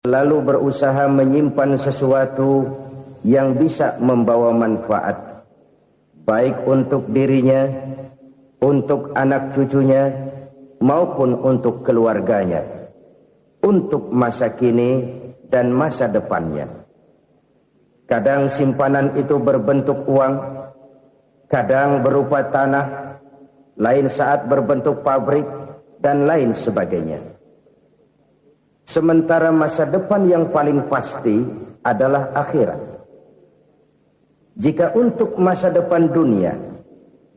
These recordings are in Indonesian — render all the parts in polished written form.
lalu berusaha menyimpan sesuatu yang bisa membawa manfaat, baik untuk dirinya, untuk anak cucunya, maupun untuk keluarganya, untuk masa kini dan masa depannya. Kadang simpanan itu berbentuk uang, kadang berupa tanah, lain saat berbentuk pabrik, dan lain sebagainya. Sementara masa depan yang paling pasti adalah akhirat. Jika untuk masa depan dunia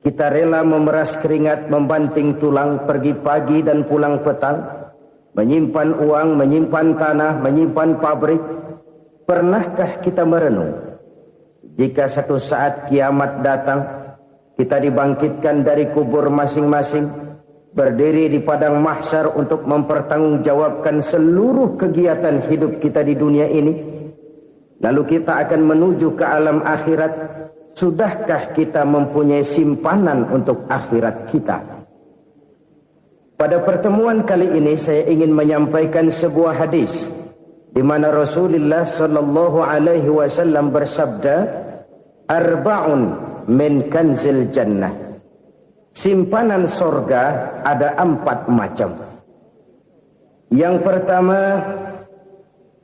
kita rela memeras keringat, membanting tulang, pergi pagi dan pulang petang, menyimpan uang, menyimpan tanah, menyimpan pabrik, pernahkah kita merenung jika satu saat kiamat datang, kita dibangkitkan dari kubur masing-masing, berdiri di padang mahsyar untuk mempertanggungjawabkan seluruh kegiatan hidup kita di dunia ini, lalu kita akan menuju ke alam akhirat. Sudahkah kita mempunyai simpanan untuk akhirat kita? Pada pertemuan kali ini saya ingin menyampaikan sebuah hadis di mana Rasulullah sallallahu alaihi wasallam bersabda, "Arba'un min kanzil jannah." Simpanan sorga ada 4 macam. Yang pertama,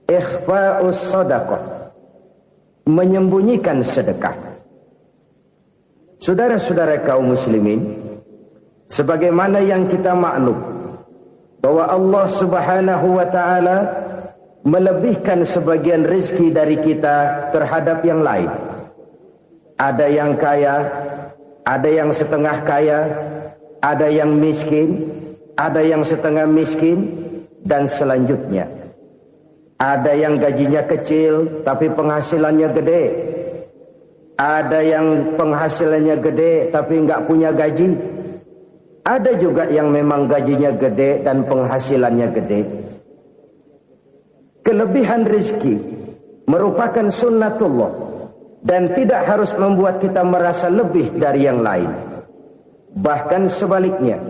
ikhfa'us sadaqah, menyembunyikan sedekah. Saudara-saudara kaum muslimin, sebagaimana yang kita maklum bahwa Allah Subhanahu wa taala melebihkan sebagian rezeki dari kita terhadap yang lain. Ada yang kaya, ada yang setengah kaya, ada yang miskin, ada yang setengah miskin, dan selanjutnya. Ada yang gajinya kecil tapi penghasilannya gede. Ada yang penghasilannya gede tapi nggak punya gaji. Ada juga yang memang gajinya gede dan penghasilannya gede. Kelebihan rezeki merupakan sunnatullah dan tidak harus membuat kita merasa lebih dari yang lain. Bahkan sebaliknya,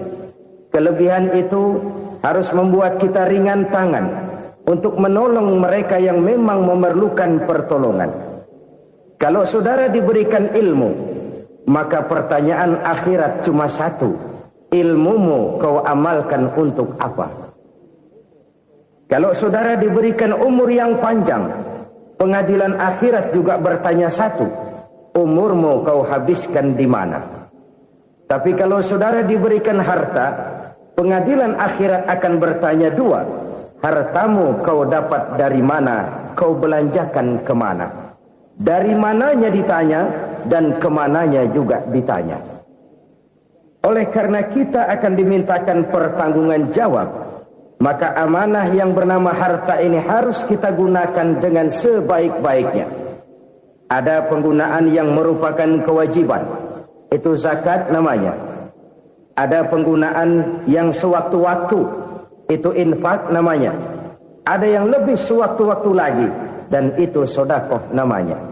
kelebihan itu harus membuat kita ringan tangan untuk menolong mereka yang memang memerlukan pertolongan. Kalau saudara diberikan ilmu, maka pertanyaan akhirat cuma satu: ilmumu kau amalkan untuk apa? Kalau saudara diberikan umur yang panjang, pengadilan akhirat juga bertanya satu: umurmu kau habiskan di mana? Tapi kalau saudara diberikan harta, pengadilan akhirat akan bertanya 2: hartamu kau dapat dari mana? Kau belanjakan kemana? Dari mananya ditanya, dan kemananya juga ditanya. Oleh karena kita akan dimintakan pertanggungan jawab, maka amanah yang bernama harta ini harus kita gunakan dengan sebaik-baiknya. Ada penggunaan yang merupakan kewajiban, itu zakat namanya. Ada penggunaan yang sewaktu-waktu, itu infak namanya. Ada yang lebih sewaktu-waktu lagi, dan itu sedekah namanya.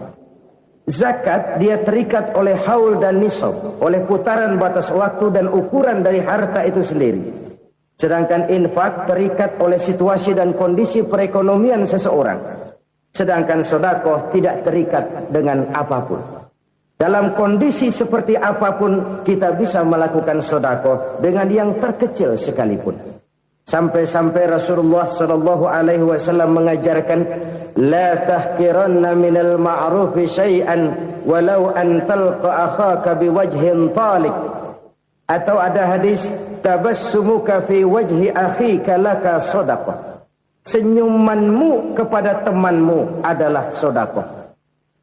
Zakat dia terikat oleh haul dan nisab, oleh putaran batas waktu dan ukuran dari harta itu sendiri. Sedangkan infak terikat oleh situasi dan kondisi perekonomian seseorang. Sedangkan sedekah tidak terikat dengan apapun. Dalam kondisi seperti apapun kita bisa melakukan sedekah dengan yang terkecil sekalipun. Sampai-sampai Rasulullah sallallahu alaihi wasallam mengajarkan, la tahqiranna minal ma'rufi syai'an walau an talqa akhaka biwajhin talik. Atau ada hadis, tabassumuka fi wajhi akhika laka shadaqah. Senyumanmu kepada temanmu adalah sedekah.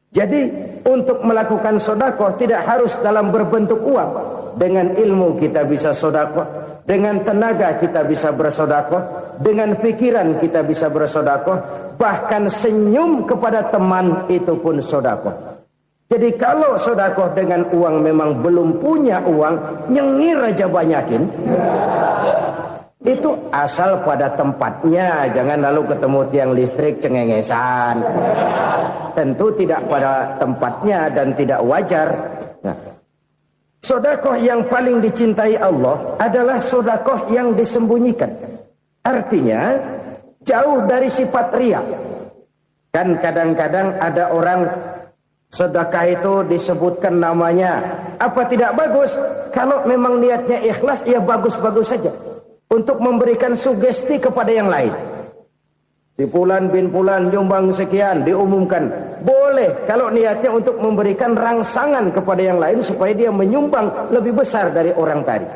Jadi untuk melakukan sedekah tidak harus dalam berbentuk uang. Dengan ilmu kita bisa sedekah, dengan tenaga kita bisa bersedekah, dengan pikiran kita bisa bersedekah, bahkan senyum kepada teman itu pun sedekah. Jadi kalau sedekah dengan uang memang belum punya uang, nyengir aja banyakin. Itu asal pada tempatnya, jangan lalu ketemu tiang listrik cengengesan. Tentu tidak pada tempatnya dan tidak wajar. Nah, sedekah yang paling dicintai Allah adalah sedekah yang disembunyikan. Artinya jauh dari sifat riya. Kan kadang-kadang ada orang sedekah itu disebutkan namanya, apa tidak bagus? Kalau memang niatnya ikhlas, ya bagus-bagus saja. Untuk memberikan sugesti kepada yang lain. Si Fulan bin Fulan nyumbang sekian, diumumkan. Boleh kalau niatnya untuk memberikan rangsangan kepada yang lain supaya dia menyumbang lebih besar dari orang tadi.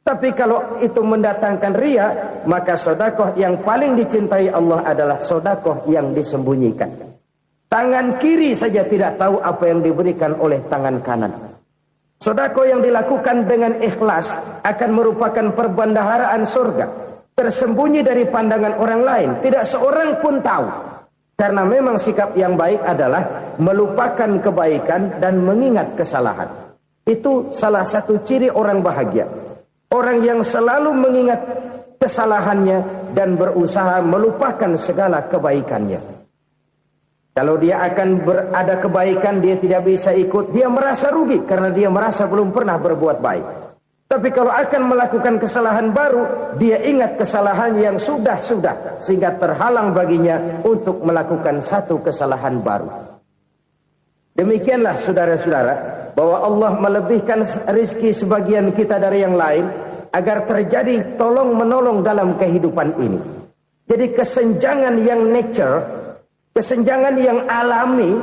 Tapi kalau itu mendatangkan riya, maka sedekah yang paling dicintai Allah adalah sedekah yang disembunyikan. Tangan kiri saja tidak tahu apa yang diberikan oleh tangan kanan. Sedekah yang dilakukan dengan ikhlas akan merupakan perbendaharaan surga, tersembunyi dari pandangan orang lain, tidak seorang pun tahu. Karena memang sikap yang baik adalah melupakan kebaikan dan mengingat kesalahan. Itu salah satu ciri orang bahagia. Orang yang selalu mengingat kesalahannya dan berusaha melupakan segala kebaikannya. Kalau dia akan berada kebaikan, dia tidak bisa ikut, dia merasa rugi karena dia merasa belum pernah berbuat baik. Tapi kalau akan melakukan kesalahan baru, dia ingat kesalahan yang sudah-sudah, sehingga terhalang baginya untuk melakukan satu kesalahan baru. Demikianlah saudara-saudara, bahwa Allah melebihkan rizki sebagian kita dari yang lain, agar terjadi tolong-menolong dalam kehidupan ini. Jadi kesenjangan yang nature, kesenjangan yang alami,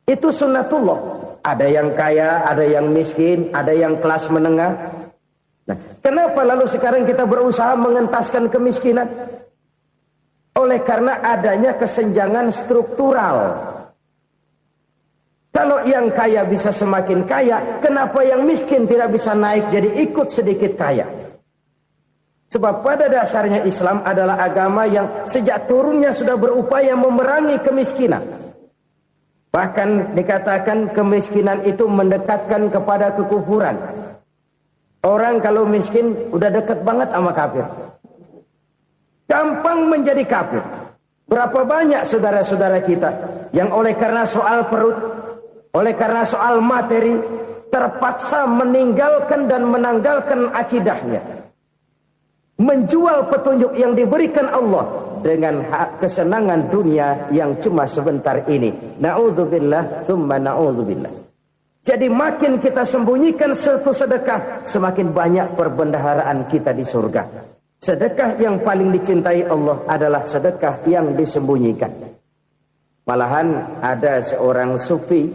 itu sunnatullah. Ada yang kaya, ada yang miskin, ada yang kelas menengah. Nah, kenapa lalu sekarang kita berusaha mengentaskan kemiskinan? Oleh karena adanya kesenjangan struktural. Kalau yang kaya bisa semakin kaya, kenapa yang miskin tidak bisa naik jadi ikut sedikit kaya? Sebab pada dasarnya Islam adalah agama yang sejak turunnya sudah berupaya memerangi kemiskinan. Bahkan dikatakan kemiskinan itu mendekatkan kepada kekufuran. Orang kalau miskin udah dekat banget sama kafir. Gampang menjadi kafir. Berapa banyak saudara-saudara kita yang oleh karena soal perut, oleh karena soal materi, terpaksa meninggalkan dan menanggalkan akidahnya. Menjual petunjuk yang diberikan Allah dengan kesenangan dunia yang cuma sebentar ini. Na'udzubillah, thumma na'udzubillah. Jadi makin kita sembunyikan satu sedekah, semakin banyak perbendaharaan kita di surga. Sedekah yang paling dicintai Allah adalah sedekah yang disembunyikan. Malahan ada seorang sufi,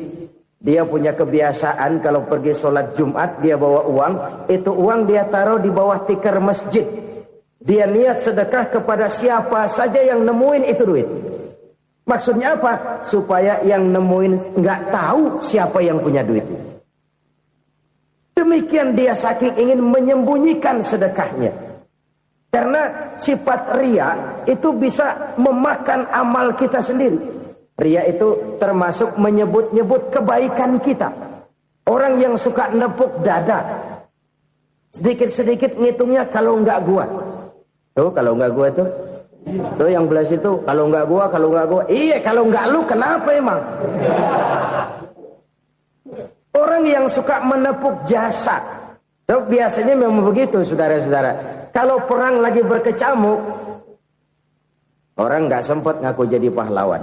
dia punya kebiasaan kalau pergi sholat Jumat dia bawa uang, itu uang dia taruh di bawah tikar masjid. Dia niat sedekah kepada siapa saja yang nemuin itu duit. Maksudnya apa? Supaya yang nemuin nggak tahu siapa yang punya duit. Demikian dia saking ingin menyembunyikan sedekahnya. Karena sifat riya itu bisa memakan amal kita sendiri. Riya itu termasuk menyebut-nyebut kebaikan kita. Orang yang suka nepuk dada, sedikit-sedikit ngitungnya kalau nggak gua. Tuh kalau nggak gua tuh yang belas itu kalau nggak gua. Iya kalau nggak lu kenapa emang? Orang yang suka menepuk jasa, tuh biasanya memang begitu saudara-saudara. Kalau perang lagi berkecamuk, orang nggak sempat ngaku jadi pahlawan.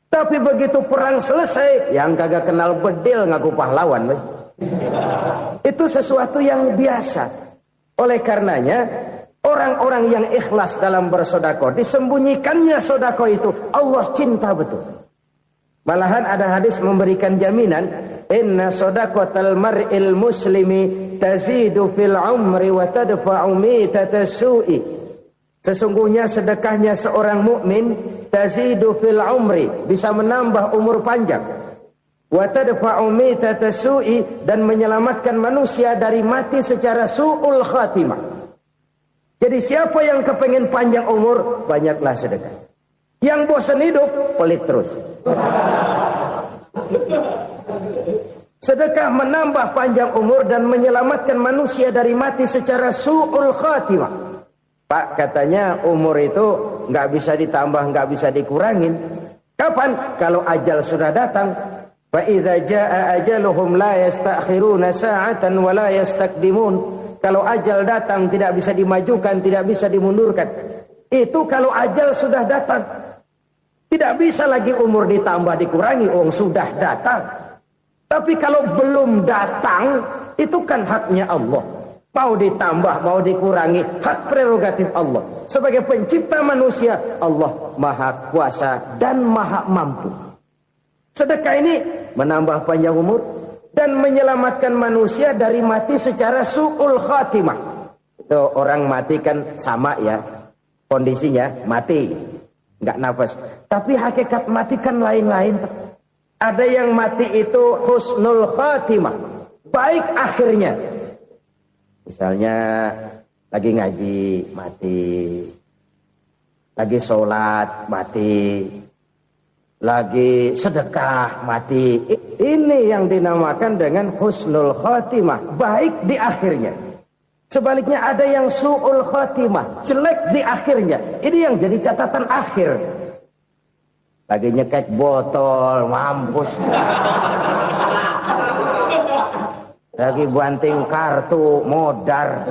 Tapi begitu perang selesai, yang kagak kenal bedil ngaku pahlawan, mas. Itu sesuatu yang biasa. Oleh karenanya, orang-orang yang ikhlas dalam bersedekah, disembunyikannya sedekah itu, Allah cinta betul. Malahan ada hadis memberikan jaminan, inna sedaqatal mar'il muslimi tazidu fil umri wa tadfa'u mitatas su'i. Sesungguhnya sedekahnya seorang mukmin tazidu fil umri, bisa menambah umur panjang. Wa tadfa'u mitatas su'i, dan menyelamatkan manusia dari mati secara su'ul khatimah. Jadi siapa yang kepengen panjang umur, banyaklah sedekah. Yang bosan hidup, pelit terus. Sedekah menambah panjang umur dan menyelamatkan manusia dari mati secara su'ul khatimah. Pak, katanya umur itu nggak bisa ditambah, nggak bisa dikurangin. Kapan? Kalau ajal sudah datang. Fa idza jaa ajaluhum la yastakhiruna sa'atan wa la yastaqdimun. Kalau ajal datang tidak bisa dimajukan, tidak bisa dimundurkan. Itu kalau ajal sudah datang. Tidak bisa lagi umur ditambah dikurangi, sudah datang. Tapi kalau belum datang, itu kan haknya Allah. Mau ditambah, mau dikurangi, hak prerogatif Allah. Sebagai pencipta manusia, Allah maha kuasa dan maha mampu. Sedekah ini menambah panjang umur dan menyelamatkan manusia dari mati secara su'ul khatimah. Itu orang mati kan sama ya, kondisinya mati, nggak nafas. Tapi hakikat mati kan lain-lain. Ada yang mati itu husnul khatimah, baik akhirnya. Misalnya lagi ngaji mati, lagi sholat mati, lagi sedekah mati. Ini yang dinamakan dengan husnul khatimah, baik di akhirnya. Sebaliknya ada yang su'ul khatimah, jelek di akhirnya. Ini yang jadi catatan akhir. Lagi nyekek botol, mampus. Lagi banting kartu, modar.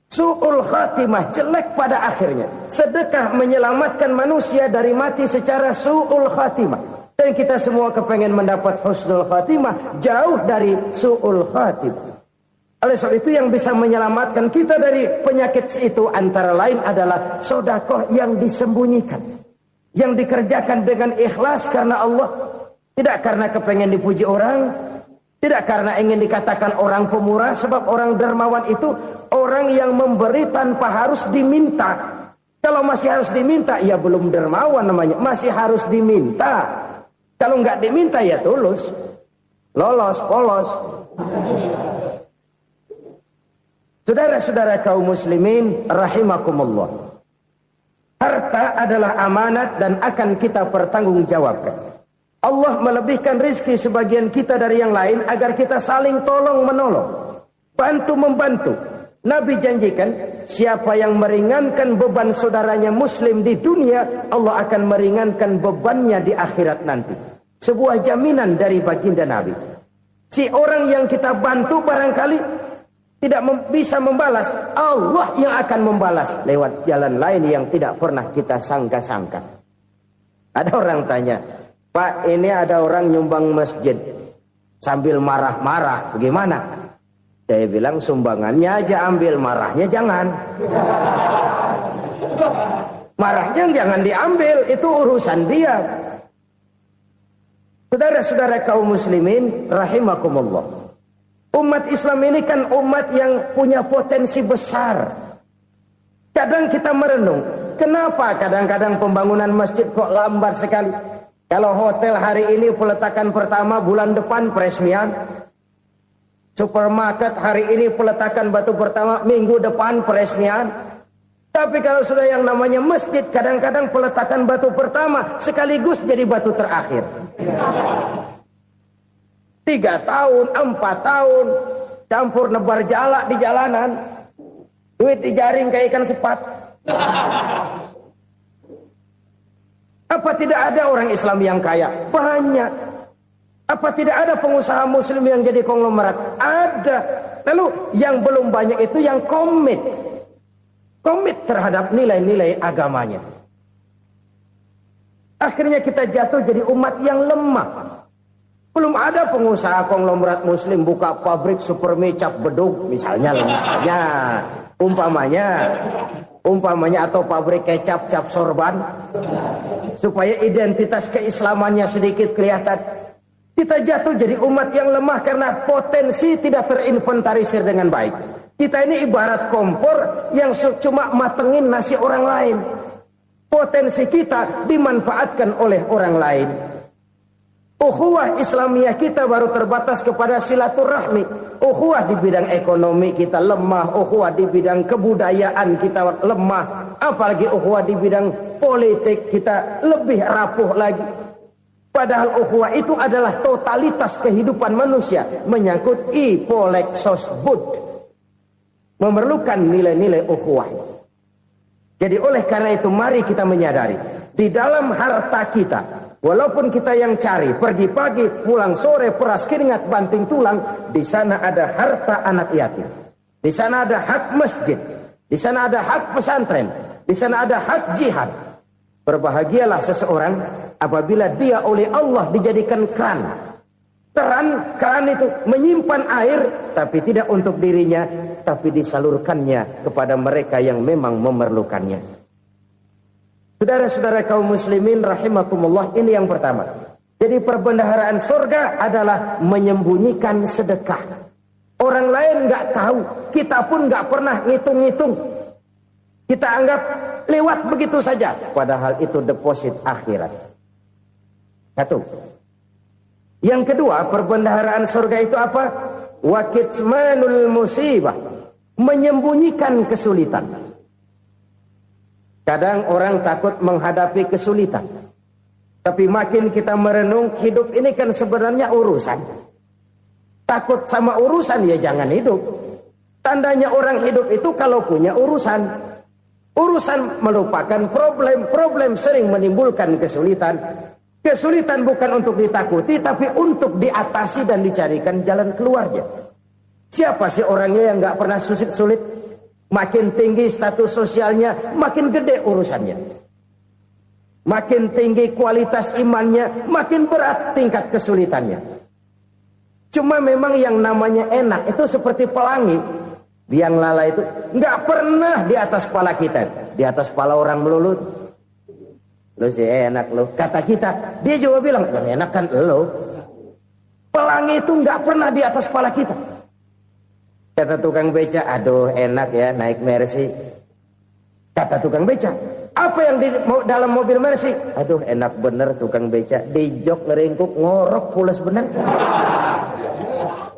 Su'ul khatimah, jelek pada akhirnya. Sedekah menyelamatkan manusia dari mati secara su'ul khatimah. Dan kita semua kepengen mendapat husnul khatimah, jauh dari su'ul khatimah. Oleh sebab itu yang bisa menyelamatkan kita dari penyakit itu antara lain adalah sedekah yang disembunyikan. Yang dikerjakan dengan ikhlas karena Allah. Tidak karena kepengen dipuji orang, tidak karena ingin dikatakan orang pemurah, sebab orang dermawan itu orang yang memberi tanpa harus diminta. Kalau masih harus diminta, ya belum dermawan namanya, masih harus diminta. Kalau nggak diminta ya tulus, lolos, polos. Saudara-saudara kaum muslimin rahimakumullah. Harta adalah amanat dan akan kita pertanggungjawabkan. Allah melebihkan rizki sebagian kita dari yang lain agar kita saling tolong menolong, bantu membantu. Nabi janjikan siapa yang meringankan beban saudaranya muslim di dunia, Allah akan meringankan bebannya di akhirat nanti. Sebuah jaminan dari baginda Nabi. Si orang yang kita bantu barangkali tidak bisa membalas, Allah yang akan membalas lewat jalan lain yang tidak pernah kita sangka-sangka. Ada orang tanya, Pak, ini ada orang nyumbang masjid sambil marah-marah, bagaimana? Saya bilang sumbangannya aja ambil, marahnya jangan. Marahnya jangan diambil, itu urusan dia. Saudara-saudara kaum muslimin rahimakumullah. Umat Islam ini kan umat yang punya potensi besar. Kadang kita merenung, kenapa kadang-kadang pembangunan masjid kok lambat sekali? Kalau hotel hari ini peletakan pertama, bulan depan peresmian. Supermarket hari ini peletakan batu pertama, minggu depan peresmian. Tapi kalau sudah yang namanya masjid, kadang-kadang peletakan batu pertama sekaligus jadi batu terakhir. 3 tahun, 4 tahun, campur nebar jalak di jalanan. Duit dijaring kayak ikan sepat. Apa tidak ada orang Islam yang kaya? Banyak. Apa tidak ada pengusaha muslim yang jadi konglomerat? Ada. Lalu yang belum banyak itu yang komit terhadap nilai-nilai agamanya. Akhirnya kita jatuh jadi umat yang lemah. Belum ada pengusaha konglomerat muslim buka pabrik supermi cap bedug misalnya umpamanya atau pabrik kecap cap sorban supaya identitas keislamannya sedikit kelihatan. Kita jatuh jadi umat yang lemah karena potensi tidak terinventarisir dengan baik. Kita ini ibarat kompor yang cuma matengin nasi orang lain. Potensi kita dimanfaatkan oleh orang lain. Ukhuwah Islamiyah kita baru terbatas kepada silaturahmi. Ukhuwah di bidang ekonomi kita lemah. Ukhuwah di bidang kebudayaan kita lemah. Apalagi ukhuwah di bidang politik kita lebih rapuh lagi. Padahal ukhuwah itu adalah totalitas kehidupan manusia. Menyangkut ipolek sosbud. Memerlukan nilai-nilai ukhuwah. Jadi oleh karena itu mari kita menyadari. Di dalam harta kita, walaupun kita yang cari, pergi pagi, pulang sore, peras keringat, banting tulang, di sana ada harta anak yatim. Di sana ada hak masjid. Di sana ada hak pesantren, di sana ada hak jihad. Berbahagialah seseorang apabila dia oleh Allah dijadikan keran. Keran itu menyimpan air, tapi tidak untuk dirinya, tapi disalurkannya kepada mereka yang memang memerlukannya. Saudara-saudara kaum muslimin rahimakumullah, ini yang pertama. Jadi perbendaharaan surga adalah menyembunyikan sedekah. Orang lain nggak tahu, kita pun nggak pernah ngitung-ngitung. Kita anggap lewat begitu saja, padahal itu deposit akhirat. Satu. Yang kedua, perbendaharaan surga itu apa? Wa kitmanul musibah, menyembunyikan kesulitan. Kadang orang takut menghadapi kesulitan. Tapi makin kita merenung, hidup ini kan sebenarnya urusan. Takut sama urusan, ya jangan hidup. Tandanya orang hidup itu kalau punya urusan. Urusan melupakan problem. Problem sering menimbulkan kesulitan. Kesulitan bukan untuk ditakuti, tapi untuk diatasi dan dicarikan jalan keluarnya. Siapa sih orangnya yang gak pernah sulit-sulit? Makin tinggi status sosialnya, makin gede urusannya. Makin tinggi kualitas imannya, makin berat tingkat kesulitannya. Cuma memang yang namanya enak itu seperti pelangi. Biang lala itu nggak pernah di atas kepala kita, di atas kepala orang melulu. Lu sih enak lu, kata kita. Dia juga bilang yang enak kan lu. Pelangi itu nggak pernah di atas kepala kita. Kata tukang beca, aduh enak ya naik Mercy. Kata tukang beca, apa yang di dalam mobil Mercy? Aduh enak bener tukang beca, di jok ngeringkuk ngorok pules bener.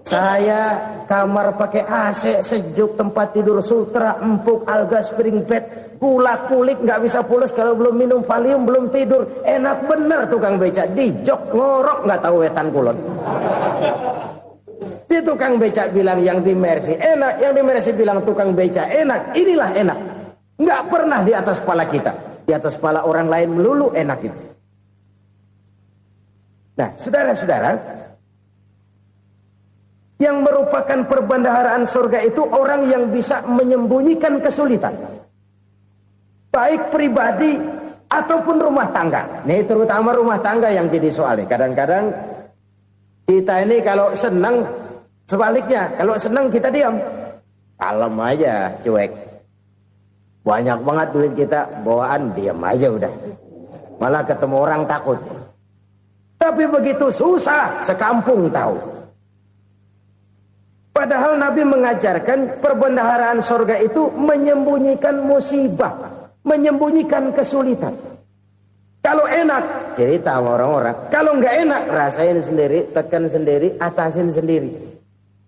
Saya kamar pakai AC sejuk, tempat tidur sutra, empuk, alga, spring bed, gula kulik, nggak bisa pules kalau belum minum Valium, belum tidur. Enak bener tukang beca, di jok ngorok nggak tahu wetan kulon. Si tukang beca bilang yang di Mercy enak, yang di Mercy bilang tukang beca enak. Inilah enak. Nggak pernah di atas kepala kita, di atas kepala orang lain melulu enak itu. Nah, saudara-saudara, yang merupakan perbendaharaan surga itu orang yang bisa menyembunyikan kesulitan, baik pribadi ataupun rumah tangga. Nih terutama rumah tangga yang jadi soalnya. Kadang-kadang kita ini kalau senang, sebaliknya kalau senang kita diam, kalem aja, cuek. Banyak banget duit kita, bawaan diam aja udah. Malah ketemu orang takut. Tapi begitu susah, sekampung tahu. Padahal Nabi mengajarkan perbendaharaan surga itu menyembunyikan musibah, menyembunyikan kesulitan. Kalau enak, cerita sama orang-orang. Kalau nggak enak, rasain sendiri, tekan sendiri, atasin sendiri.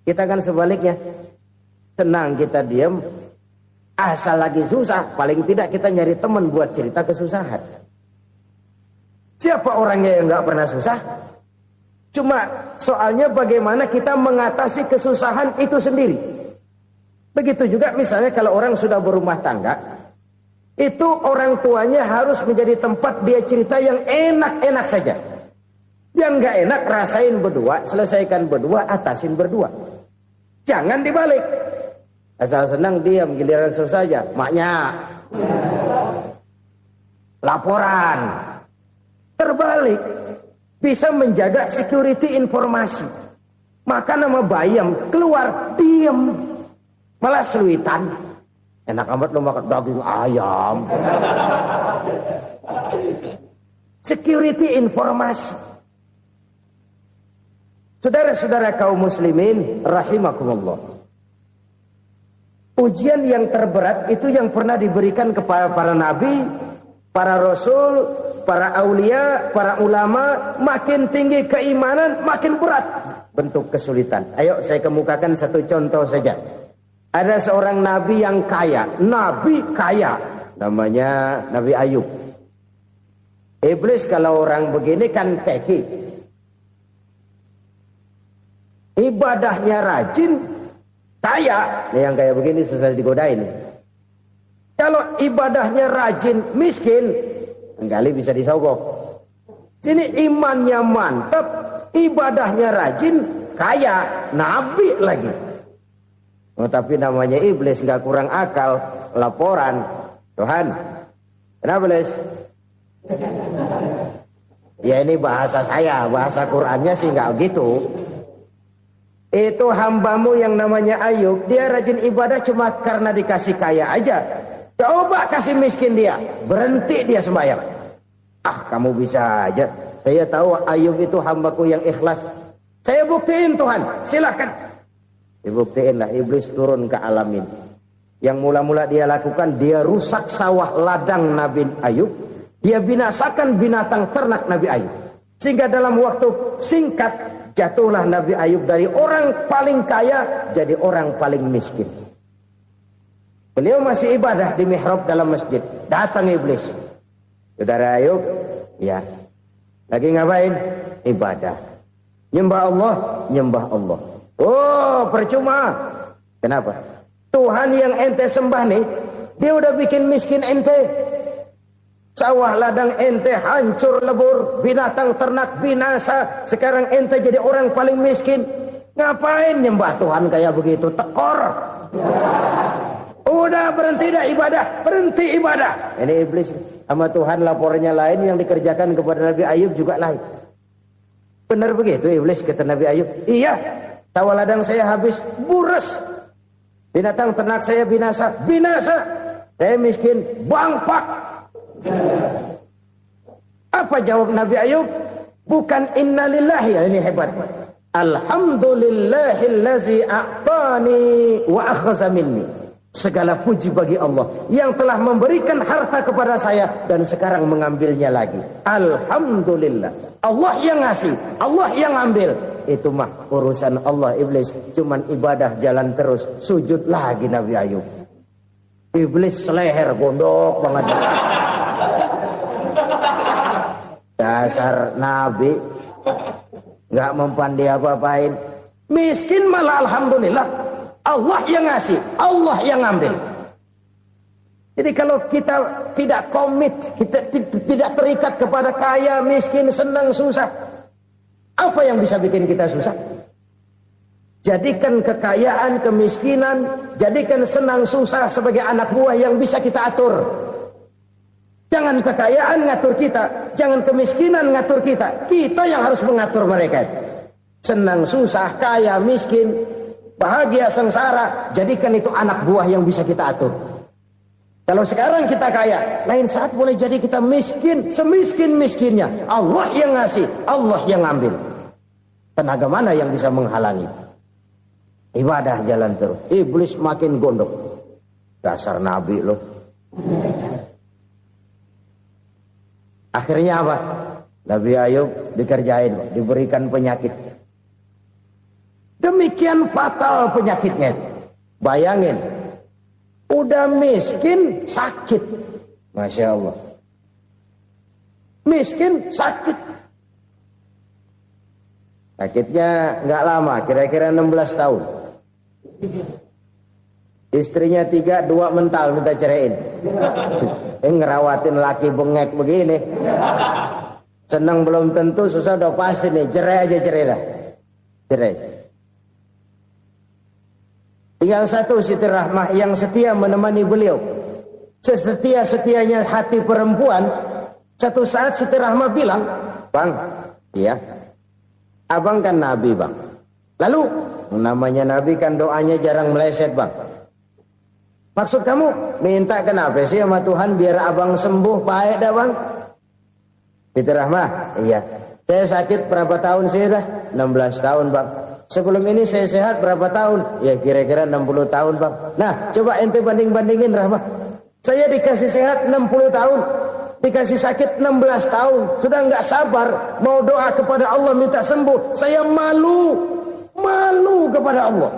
Kita kan sebaliknya. Senang kita diam, asal lagi susah, paling tidak kita nyari teman buat cerita kesusahan. Siapa orangnya yang nggak pernah susah? Cuma soalnya bagaimana kita mengatasi kesusahan itu sendiri. Begitu juga misalnya kalau orang sudah berumah tangga, itu orang tuanya harus menjadi tempat dia cerita yang enak-enak saja. Yang nggak enak rasain berdua, selesaikan berdua, atasin berdua. Jangan dibalik. Asal senang diam, giliran susah saja. Maknya laporan. Terbalik. Bisa menjaga security informasi. Maka nama bayam keluar diam, malah seluitan. Enak amat lo makan daging ayam. Security informasi. Saudara-saudara kaum muslimin rahimakumullah. Ujian yang terberat itu yang pernah diberikan kepada para nabi, para rasul, para aulia, para ulama. Makin tinggi keimanan, makin berat bentuk kesulitan. Ayo saya kemukakan satu contoh saja. Ada seorang nabi yang kaya, nabi kaya, namanya Nabi Ayub. Iblis kalau orang begini kan keki. Ibadahnya rajin, kaya. Nih yang kayak begini susah digodain. Kalau ibadahnya rajin, miskin, kali bisa disogok. Sini imannya mantap, ibadahnya rajin, kaya, nabi lagi. Oh, tapi namanya iblis nggak kurang akal. laporan. Tuhan, kenapa Les? Ya ini bahasa saya, bahasa Qur'annya sih nggak gitu. Itu hambamu yang namanya Ayub, dia rajin ibadah cuma karena dikasih kaya aja. Coba kasih miskin dia, berhenti dia sembahyang. Ah, kamu bisa aja. Saya tahu Ayub itu hambaku yang ikhlas. Saya buktiin Tuhan, silahkan. Dibuktiin lah, iblis turun ke alam ini. Yang mula-mula dia lakukan, dia rusak sawah ladang Nabi Ayub. Dia binasakan binatang ternak Nabi Ayub. Sehingga dalam waktu singkat, jatuhlah Nabi Ayub dari orang paling kaya, jadi orang paling miskin. Beliau masih ibadah di mihrab dalam masjid. Datang iblis. Saudara Ayub, ya. Lagi ngapain? Ibadah. Nyembah Allah, nyembah Allah. Oh, percuma. Kenapa? Tuhan yang ente sembah nih, dia udah bikin miskin ente. Sawah ladang ente hancur lebur, binatang ternak binasa. Sekarang ente jadi orang paling miskin. Ngapain nyembah Tuhan kayak begitu? Tekor. Udah berhenti dah ibadah, berhenti ibadah. Ini iblis sama Tuhan laporannya lain, yang dikerjakan kepada Nabi Ayub juga lain. Benar begitu iblis kata Nabi Ayub? Iya, sawah ladang saya habis, buras. Binatang ternak saya binasa, binasa. Saya miskin, bangpak. Apa jawab Nabi Ayub? Bukan innalillahi, ini hebat. Alhamdulillahillazi a'tani wa akhadha minni. Segala puji bagi Allah yang telah memberikan harta kepada saya dan sekarang mengambilnya lagi. Alhamdulillah. Allah yang ngasih, Allah yang ambil. Itu mah urusan Allah. Iblis cuman ibadah jalan terus, sujud lagi Nabi Ayub. Iblis seleher gondok banget. Dasar Nabi nggak mempan dia apa-apain. Miskin malah alhamdulillah. Allah yang ngasih, Allah yang ngambil. Jadi kalau kita tidak komit, kita tidak terikat kepada kaya, miskin, senang, susah, apa yang bisa bikin kita susah? Jadikan kekayaan, kemiskinan, jadikan senang, susah sebagai anak buah yang bisa kita atur. Jangan kekayaan ngatur kita, jangan kemiskinan ngatur kita. Kita yang harus mengatur mereka. Senang, susah, kaya, miskin, bahagia, sengsara, jadikan itu anak buah yang bisa kita atur. Kalau sekarang kita kaya, lain saat boleh jadi kita miskin, semiskin-miskinnya. Allah yang ngasih, Allah yang ngambil. Tenaga mana yang bisa menghalangi? Ibadah jalan terus. Iblis makin gondok. Dasar Nabi loh. Akhirnya apa? Nabi Ayub dikerjain, diberikan penyakit. Demikian fatal penyakitnya. Bayangin, udah miskin sakit. Masya Allah. Miskin sakit. Sakitnya nggak lama, kira-kira 16 tahun. Istrinya 3, 2 mental minta ceraiin. Ngerawatin laki bengek begini. Senang belum tentu, susah udah pasti nih. Cerai aja, cerai dah. Cerai. Tinggal satu Siti Rahmah yang setia menemani beliau. Sesetia-setianya hati perempuan. Satu saat Siti Rahmah bilang, "Bang, iya, abang kan Nabi bang. Lalu namanya Nabi kan doanya jarang meleset bang. Maksud kamu minta kenapa sih sama Tuhan biar abang sembuh baik dah bang?" Siti Rahmah, iya. Saya sakit berapa tahun sih dah? 16 tahun bang. Sebelum ini saya sehat berapa tahun? Ya kira-kira 60 tahun bang. Nah coba ente banding-bandingin Rahmah. Saya dikasih sehat 60 tahun. Dikasih sakit 16 tahun. Sudah nggak sabar mau doa kepada Allah minta sembuh. Saya malu kepada Allah.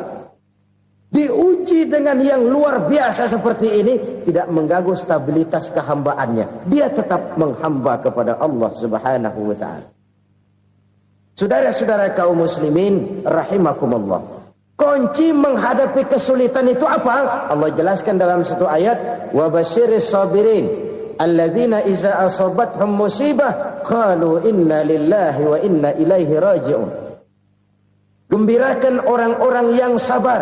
Diuji dengan yang luar biasa seperti ini, tidak mengganggu stabilitas kehambaannya. Dia tetap menghamba kepada Allah Subhanahu wa ta'ala. Saudara-saudara kaum muslimin rahimakumullah. Kunci menghadapi kesulitan itu apa? Allah jelaskan dalam satu ayat, wa basyiris sabirin alladzina iza asabathum musibah qalu inna lillahi wa inna ilaihi raji'un. Gembirakan orang-orang yang sabar.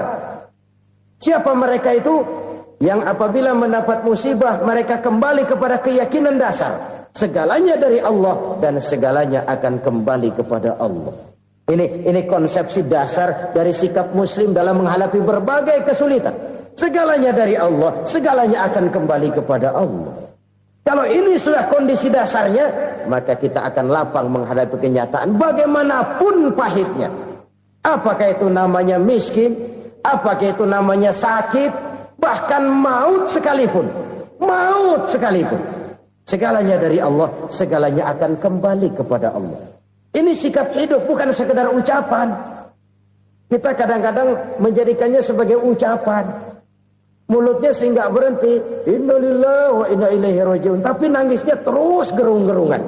Siapa mereka itu? yang apabila mendapat musibah mereka kembali kepada keyakinan dasar segalanya dari Allah dan segalanya akan kembali kepada Allah. Ini konsepsi dasar dari sikap muslim dalam menghadapi berbagai kesulitan. Segalanya dari Allah, segalanya akan kembali kepada Allah. Kalau ini sudah kondisi dasarnya, maka kita akan lapang menghadapi kenyataan bagaimanapun pahitnya. Apakah itu namanya miskin, apakah itu namanya sakit, bahkan maut sekalipun. Maut sekalipun. Segalanya dari Allah, segalanya akan kembali kepada Allah. Ini sikap hidup, bukan sekedar ucapan. Kita kadang-kadang menjadikannya sebagai ucapan. Mulutnya sehingga berhenti, innalillahi wa inna ilaihi rajiun, tapi nangisnya terus gerung-gerungan.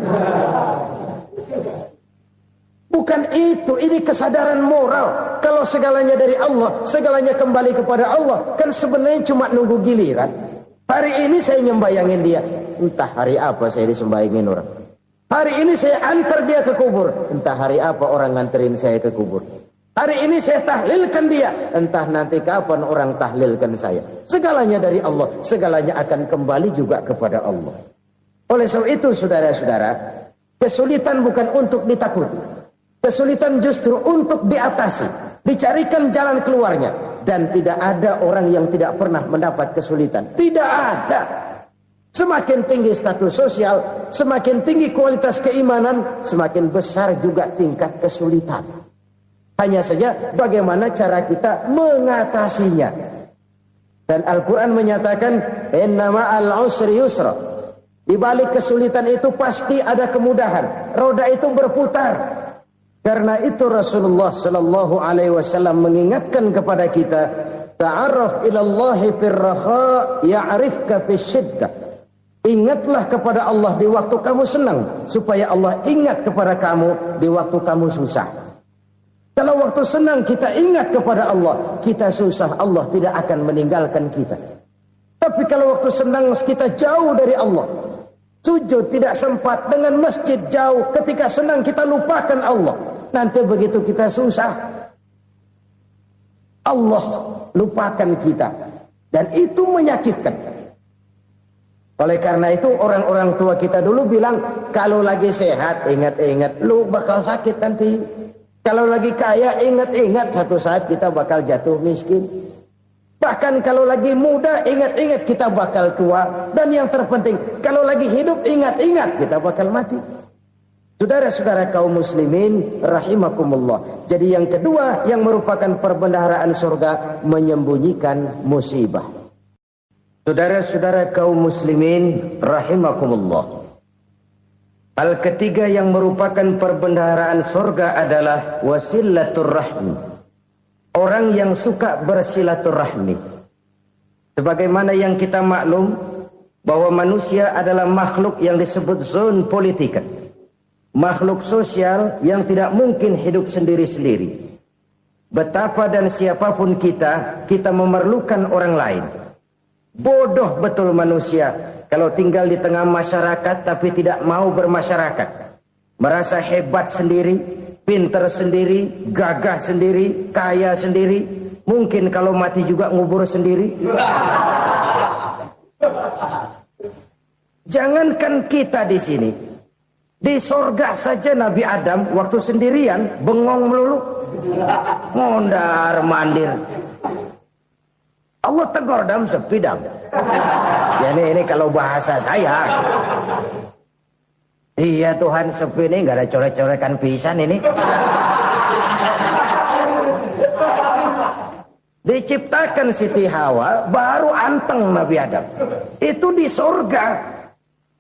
Bukan itu, ini kesadaran moral. Kalau segalanya dari Allah, segalanya kembali kepada Allah, kan sebenarnya cuma nunggu giliran. Hari ini saya nyembayangin dia, entah hari apa saya disembayangin orang. Hari ini saya antar dia ke kubur, entah hari apa orang nganterin saya ke kubur. Hari ini saya tahlilkan dia, entah nanti kapan orang tahlilkan saya. Segalanya dari Allah, segalanya akan kembali juga kepada Allah. Oleh sebab itu saudara-saudara, kesulitan bukan untuk ditakuti. Kesulitan justru untuk diatasi, dicarikan jalan keluarnya. Dan tidak ada orang yang tidak pernah mendapat kesulitan. Tidak ada. Semakin tinggi status sosial, semakin tinggi kualitas keimanan, semakin besar juga tingkat kesulitan. Hanya saja bagaimana cara kita mengatasinya. Dan Al-Quran menyatakan, inna ma'al usri yusra. Di balik kesulitan itu pasti ada kemudahan. Roda itu berputar. Karena itu Rasulullah sallallahu alaihi wasallam mengingatkan kepada kita, ta'arraf ilallahi firraha ya'rifka fisyiddah. Ingatlah kepada Allah di waktu kamu senang, supaya Allah ingat kepada kamu di waktu kamu susah. Kalau waktu senang kita ingat kepada Allah, kita susah, Allah tidak akan meninggalkan kita. Tapi kalau waktu senang kita jauh dari Allah, sujud tidak sempat, dengan masjid jauh, ketika senang kita lupakan Allah. Nanti begitu kita susah, Allah lupakan kita. Dan itu menyakitkan. Oleh karena itu orang-orang tua kita dulu bilang, kalau lagi sehat ingat-ingat lu bakal sakit nanti. Kalau lagi kaya ingat-ingat satu saat kita bakal jatuh miskin. Bahkan kalau lagi muda ingat-ingat kita bakal tua. Dan yang terpenting, kalau lagi hidup ingat-ingat kita bakal mati. Saudara-saudara kaum muslimin rahimakumullah. Jadi yang kedua yang merupakan perbendaharaan surga, menyembunyikan musibah. Saudara-saudara kaum muslimin rahimakumullah. Hal ketiga yang merupakan perbendaharaan surga adalah wasilatur rahmi. Orang yang suka bersilaturahmi. Sebagaimana yang kita maklum bahwa manusia adalah makhluk yang disebut zon politika. Makhluk sosial yang tidak mungkin hidup sendiri-sendiri. Betapa dan siapapun kita memerlukan orang lain. Bodoh betul manusia kalau tinggal di tengah masyarakat tapi tidak mau bermasyarakat. Merasa hebat sendiri, pintar sendiri, gagah sendiri, kaya sendiri. Mungkin kalau mati juga ngubur sendiri. Jangankan kita di sini, di sorga saja Nabi Adam waktu sendirian bengong melulu, mondar mandir. Allah tegur dam sepi dam. Ya ini kalau bahasa saya. Iya Tuhan sepi ini nggak ada coret-corekan pisan ini. Diciptakan Siti Hawa baru anteng Nabi Adam. Itu di surga.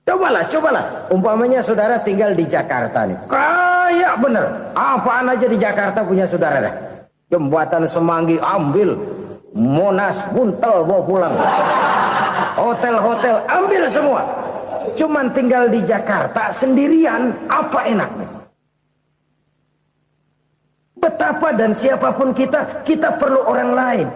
Cobalah. Umpamanya saudara tinggal di Jakarta nih. Kayak bener. Apaan aja di Jakarta punya saudara dah. Jembatan Semanggi ambil. Monas, Buntel bawa pulang. Hotel-hotel ambil semua. Cuman tinggal di Jakarta sendirian, apa enaknya? Betapa dan siapapun kita perlu orang lain.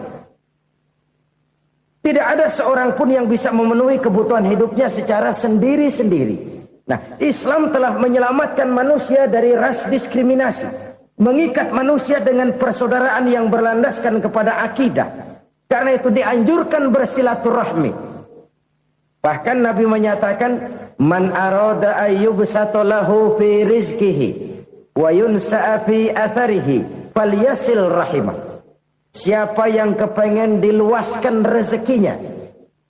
Tidak ada seorang pun yang bisa memenuhi kebutuhan hidupnya secara sendiri-sendiri. Nah, Islam telah menyelamatkan manusia dari ras diskriminasi. Mengikat manusia dengan persaudaraan yang berlandaskan kepada akidah. Karena itu dianjurkan bersilaturahmi. Bahkan Nabi menyatakan, man arada ayyubsata lahu fi rizqihi wa yunsa'a fi atharihi falyasil rahimah. Siapa yang kepengen diluaskan rezekinya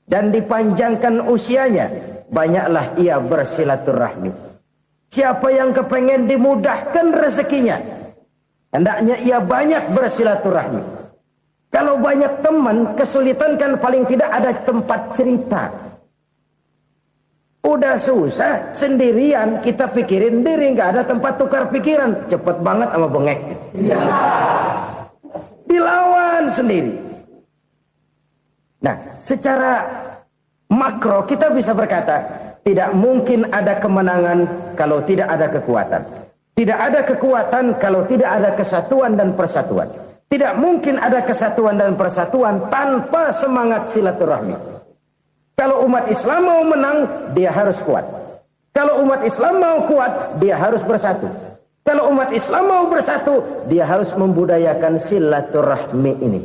dan dipanjangkan usianya, banyaklah ia bersilaturahmi. Siapa yang kepengen dimudahkan rezekinya, hendaknya ia banyak bersilaturahmi. Kalau banyak teman, kesulitan kan paling tidak ada tempat cerita. Udah susah, sendirian kita pikirin diri, nggak ada tempat tukar pikiran. Cepet banget sama bengek. Dilawan sendiri. Nah, secara makro kita bisa berkata, tidak mungkin ada kemenangan kalau tidak ada kekuatan. Tidak ada kekuatan kalau tidak ada kesatuan dan persatuan. Tidak mungkin ada kesatuan dan persatuan tanpa semangat silaturahmi. Kalau umat Islam mau menang, dia harus kuat. Kalau umat Islam mau kuat, dia harus bersatu. Kalau umat Islam mau bersatu, dia harus membudayakan silaturahmi ini.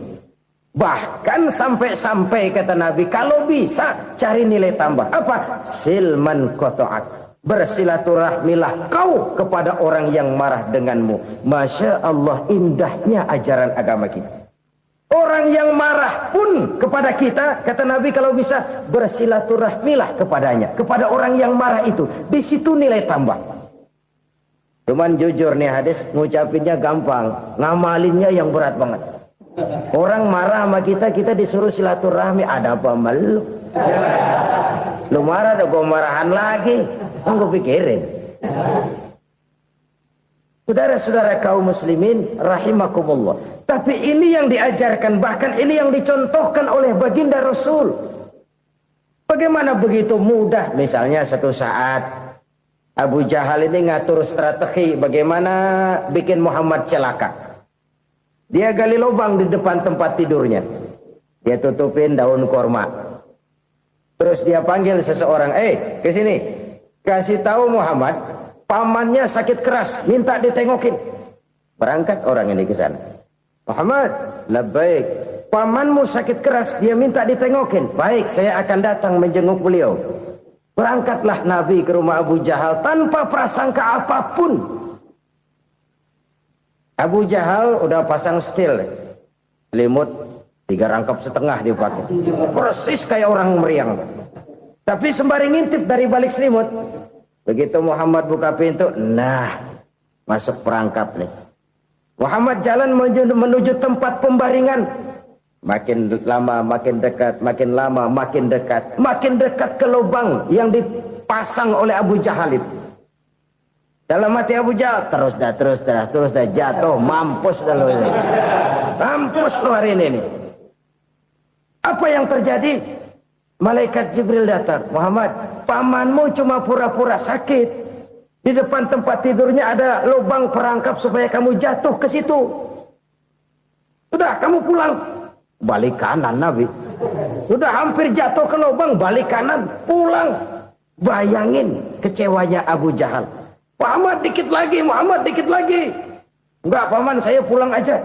Bahkan sampai-sampai kata Nabi, kalau bisa cari nilai tambah. Apa? Silman qata'ak. Bersilaturahmilah kau kepada orang yang marah denganmu. Masya Allah, indahnya ajaran agama kita. Orang yang marah pun kepada kita, kata Nabi, kalau bisa bersilaturahmilah kepadanya, kepada orang yang marah itu. Di situ nilai tambah. Cuman jujur nih hadis, ngucapinnya gampang, ngamalinnya yang berat banget. Orang marah sama kita, kita disuruh silaturahmi. Ada apa malu? Lu marah, ada gue marahan lagi. Gue pikirin. Saudara-saudara kaum muslimin rahimakumullah. Tapi ini yang diajarkan, bahkan ini yang dicontohkan oleh baginda Rasul. Bagaimana begitu mudah? Misalnya satu saat Abu Jahal ini ngatur strategi bagaimana bikin Muhammad celaka. Dia gali lubang di depan tempat tidurnya. Dia tutupin daun korma. Terus dia panggil seseorang, ke sini. Kasih tahu Muhammad, pamannya sakit keras, minta ditengokin. Berangkat orang ini ke sana. Muhammad, labbaik. Pamanmu sakit keras, dia minta ditengokin. Baik, saya akan datang menjenguk beliau. Berangkatlah Nabi ke rumah Abu Jahal tanpa prasangka apapun. Abu Jahal udah pasang stil, selimut 3 rangkap setengah dipakai. Persis kayak orang meriang. Tapi sembari ngintip dari balik selimut. Begitu Muhammad buka pintu, nah, masuk perangkap nih. Muhammad jalan menuju tempat pembaringan. Makin lama makin dekat, makin lama makin dekat. Makin dekat ke lubang yang dipasang oleh Abu Jahal itu. Dalam hati Abu Jahal, terus dah jatuh, mampus dah lo ini. Mampus lo hari ini nih. Apa yang terjadi? Malaikat Jibril datang. Muhammad, pamanmu cuma pura-pura sakit. Di depan tempat tidurnya ada lubang perangkap supaya kamu jatuh ke situ. Sudah, kamu pulang. Balik kanan Nabi. Sudah hampir jatuh ke lubang, balik kanan, pulang. Bayangin kecewanya Abu Jahal. Muhammad dikit lagi, Muhammad dikit lagi. Enggak, paman, saya pulang aja.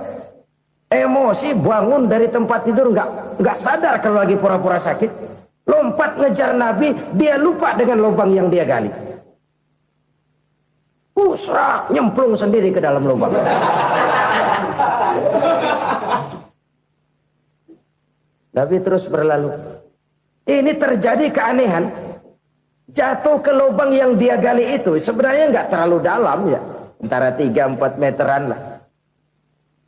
Emosi bangun dari tempat tidur, enggak sadar kalau lagi pura-pura sakit. Lompat ngejar Nabi, dia lupa dengan lubang yang dia gali. Pusrak, nyemplung sendiri ke dalam lubang. Nabi terus berlalu. Ini terjadi keanehan. Jatuh ke lubang yang dia gali itu sebenarnya nggak terlalu dalam ya, antara 3-4 meteran lah.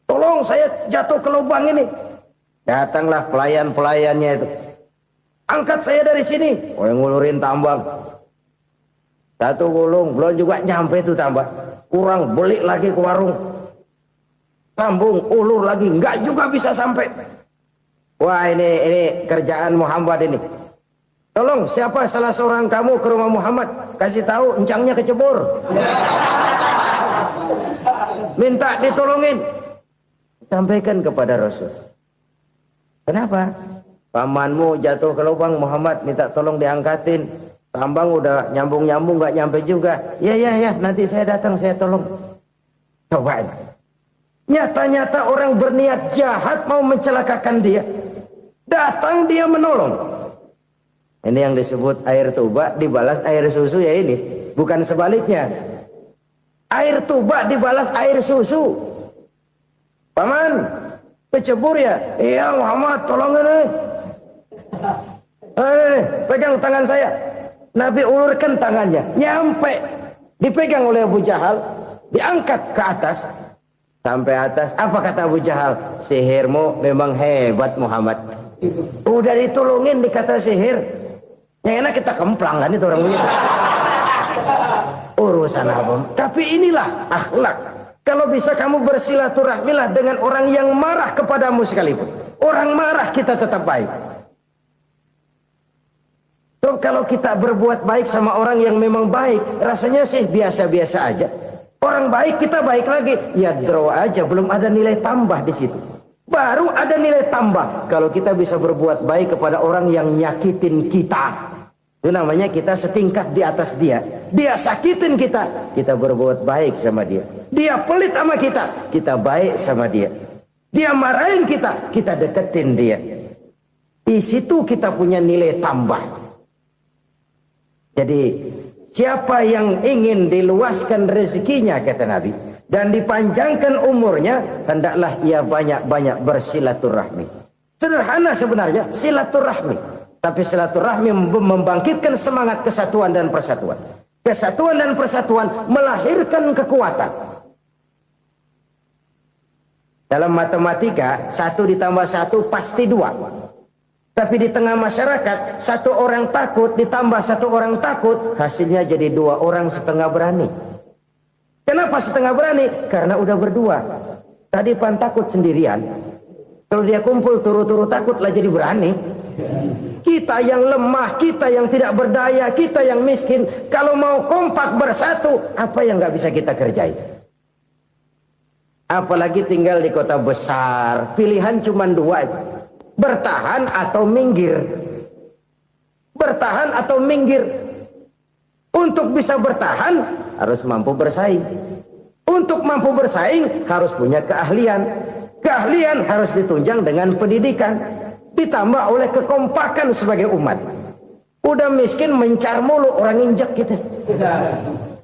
Tolong, saya jatuh ke lubang ini. Datanglah pelayan-pelayannya itu. Angkat saya dari sini. Oh, yang ngulurin tambang. Satu gulung, belum juga nyampe itu tambang. Kurang, beli lagi ke warung. Sambung, ulur lagi, nggak juga bisa sampai. Wah, ini kerjaan Muhammad ini. Tolong, siapa salah seorang kamu ke rumah Muhammad, kasih tahu encangnya kecebur. Minta ditolongin. Sampaikan kepada Rasul. Kenapa? Pamanmu jatuh ke lubang, Muhammad minta tolong diangkatin. Tambang udah nyambung-nyambung nggak nyampe juga. Ya, nanti saya datang, saya tolong. Coba. Nyata-nyata orang berniat jahat mau mencelakakan dia. Datang dia menolong. Ini yang disebut air tuba dibalas air susu ya ini. Bukan sebaliknya. Air tuba dibalas air susu. Paman, kecebur ya? Iya Muhammad, tolong ini. Pegang tangan saya. Nabi ulurkan tangannya. Nyampe. Dipegang oleh Abu Jahal. Diangkat ke atas. Sampai atas. Apa kata Abu Jahal? Sihirmu memang hebat Muhammad. Udah ditolongin dikata sihir. Yang enak kita kemplang kan itu orang begitu. Urusan apa? Tapi inilah akhlak. Kalau bisa kamu bersilaturahmilah dengan orang yang marah kepadamu sekalipun. Orang marah kita tetap baik. So, kalau kita berbuat baik sama orang yang memang baik, rasanya sih biasa-biasa aja. Orang baik kita baik lagi, ya draw aja, belum ada nilai tambah di situ. Baru ada nilai tambah kalau kita bisa berbuat baik kepada orang yang nyakitin kita. Itu namanya kita setingkat di atas dia. Dia sakitin kita, kita berbuat baik sama dia. Dia pelit sama kita, kita baik sama dia. Dia marahin kita, kita deketin dia. Di situ kita punya nilai tambah. Jadi siapa yang ingin diluaskan rezekinya kata Nabi dan dipanjangkan umurnya, hendaklah ia banyak-banyak bersilaturahmi. Sederhana sebenarnya silaturahmi. Tapi silaturahmi membangkitkan semangat kesatuan dan persatuan. Kesatuan dan persatuan melahirkan kekuatan. Dalam matematika, 1 ditambah 1 pasti 2. Tapi di tengah masyarakat, 1 orang takut ditambah 1 orang takut, hasilnya jadi 2 orang setengah berani. Kenapa setengah berani? Karena udah berdua. Tadi pan takut sendirian. Kalau dia kumpul turu-turu takutlah jadi berani. Kita yang lemah, kita yang tidak berdaya, kita yang miskin, kalau mau kompak bersatu, apa yang nggak bisa kita kerjain? Apalagi tinggal di kota besar, pilihan cuma 2, bertahan atau minggir. Bertahan atau minggir. Untuk bisa bertahan harus mampu bersaing. Untuk mampu bersaing harus punya keahlian. Keahlian harus ditunjang dengan pendidikan. Ditambah oleh kekompakan sebagai umat. Udah miskin mencar mulu, orang injek gitu.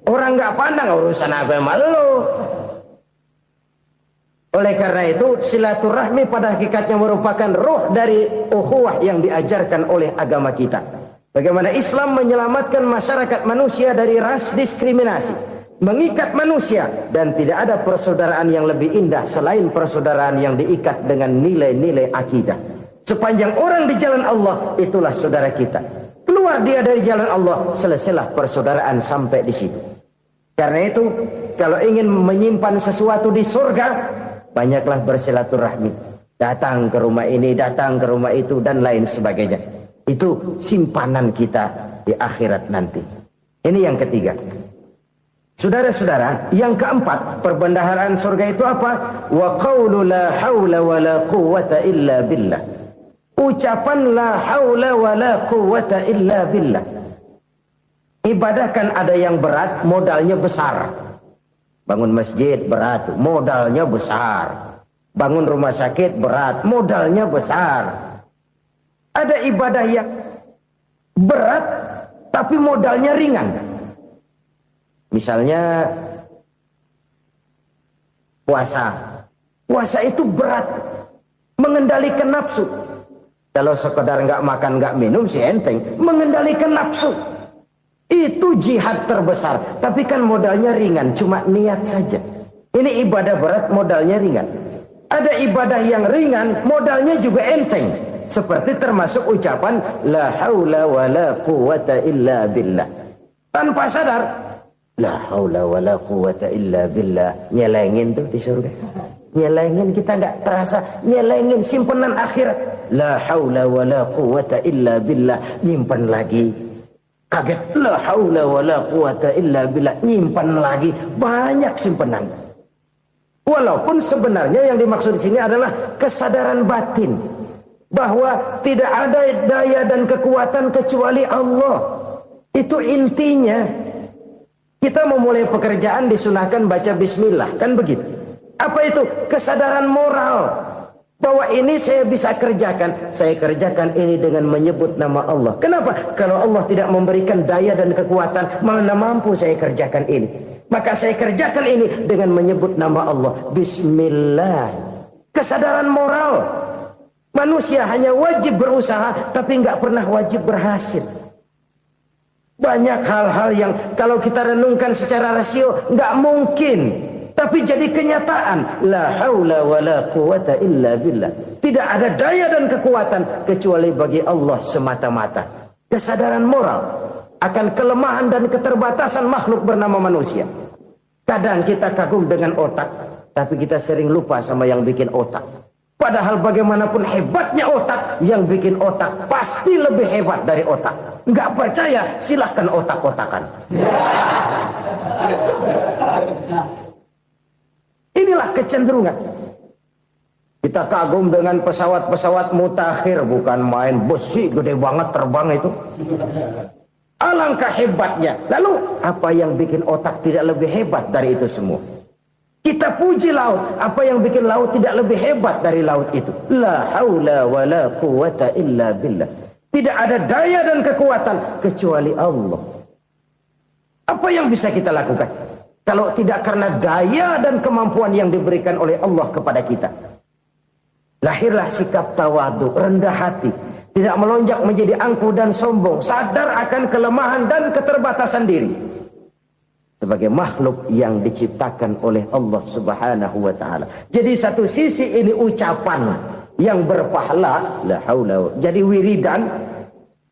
Orang nggak pandang urusan apa malu. Oleh karena itu silaturahmi pada hakikatnya merupakan roh dari ukhuwah yang diajarkan oleh agama kita. Bagaimana Islam menyelamatkan masyarakat manusia dari ras diskriminasi, mengikat manusia, dan tidak ada persaudaraan yang lebih indah selain persaudaraan yang diikat dengan nilai-nilai akidah. Sepanjang orang di jalan Allah, itulah saudara kita. Keluar dia dari jalan Allah, selesailah persaudaraan sampai di situ. Karena itu, kalau ingin menyimpan sesuatu di surga, banyaklah bersilaturahmi. Datang ke rumah ini, datang ke rumah itu, dan lain sebagainya. Itu simpanan kita di akhirat nanti. Ini yang ketiga. Saudara-saudara, yang keempat, perbendaharaan surga itu apa? Wa qawlu la hawla wa la quwwata illa billah. Ucapan la haula wa la quwwata illa billah. Ibadah kan ada yang berat, modalnya besar. Bangun masjid berat, modalnya besar. Bangun rumah sakit berat, modalnya besar. Ada ibadah yang berat, tapi modalnya ringan. Misalnya puasa. Puasa itu berat, mengendalikan nafsu. Kalau sekedar nggak makan nggak minum sih enteng, mengendalikan nafsu itu jihad terbesar. Tapi kan modalnya ringan, cuma niat saja. Ini ibadah berat, modalnya ringan. Ada ibadah yang ringan, modalnya juga enteng. Seperti termasuk ucapan la haula wa la quwwata illa billah. Tanpa sadar, la haula wa la quwwata illa billah, nyelengin tuh di surga. Nyelengin, kita nggak terasa, nyelengin simpenan akhirat. La haula wa la quwwata illa billah, nyimpan lagi. Kaget, la haula wa la quwwata illa billah, nyimpan lagi. Banyak simpenan. Walaupun sebenarnya yang dimaksud di sini adalah kesadaran batin bahwa tidak ada daya dan kekuatan kecuali Allah. Itu intinya. Kita memulai pekerjaan disunahkan baca bismillah, kan begitu. Apa itu? Kesadaran moral. Bahwa ini saya bisa kerjakan. Saya kerjakan ini dengan menyebut nama Allah. Kenapa? Kalau Allah tidak memberikan daya dan kekuatan, mana mampu saya kerjakan ini. Maka saya kerjakan ini dengan menyebut nama Allah. Bismillah. Kesadaran moral. Manusia hanya wajib berusaha, tapi nggak pernah wajib berhasil. Banyak hal-hal yang kalau kita renungkan secara rasio nggak mungkin. Tapi jadi kenyataan. La haula wa la quwata illa billah. Tidak ada daya dan kekuatan kecuali bagi Allah semata-mata. Kesadaran moral akan kelemahan dan keterbatasan makhluk bernama manusia. Kadang kita kagum dengan otak, tapi kita sering lupa sama yang bikin otak. Padahal bagaimanapun hebatnya otak, yang bikin otak pasti lebih hebat dari otak. Nggak percaya, silahkan otak-otakan. Inilah kecenderungan. Kita kagum dengan pesawat-pesawat mutakhir, bukan main, besi gede banget terbang itu. Alangkah hebatnya. Lalu apa yang bikin otak tidak lebih hebat dari itu semua? Kita puji laut, apa yang bikin laut tidak lebih hebat dari laut itu? La haula wa la quwata illa billah. Tidak ada daya dan kekuatan kecuali Allah. Apa yang bisa kita lakukan kalau tidak karena daya dan kemampuan yang diberikan oleh Allah kepada kita? Lahirlah sikap tawadu, rendah hati, tidak melonjak menjadi angkuh dan sombong, sadar akan kelemahan dan keterbatasan diri. Sebagai makhluk yang diciptakan oleh Allah Subhanahu wa ta'ala. Jadi satu sisi ini ucapan yang berpahala, la haula, jadi wiridan.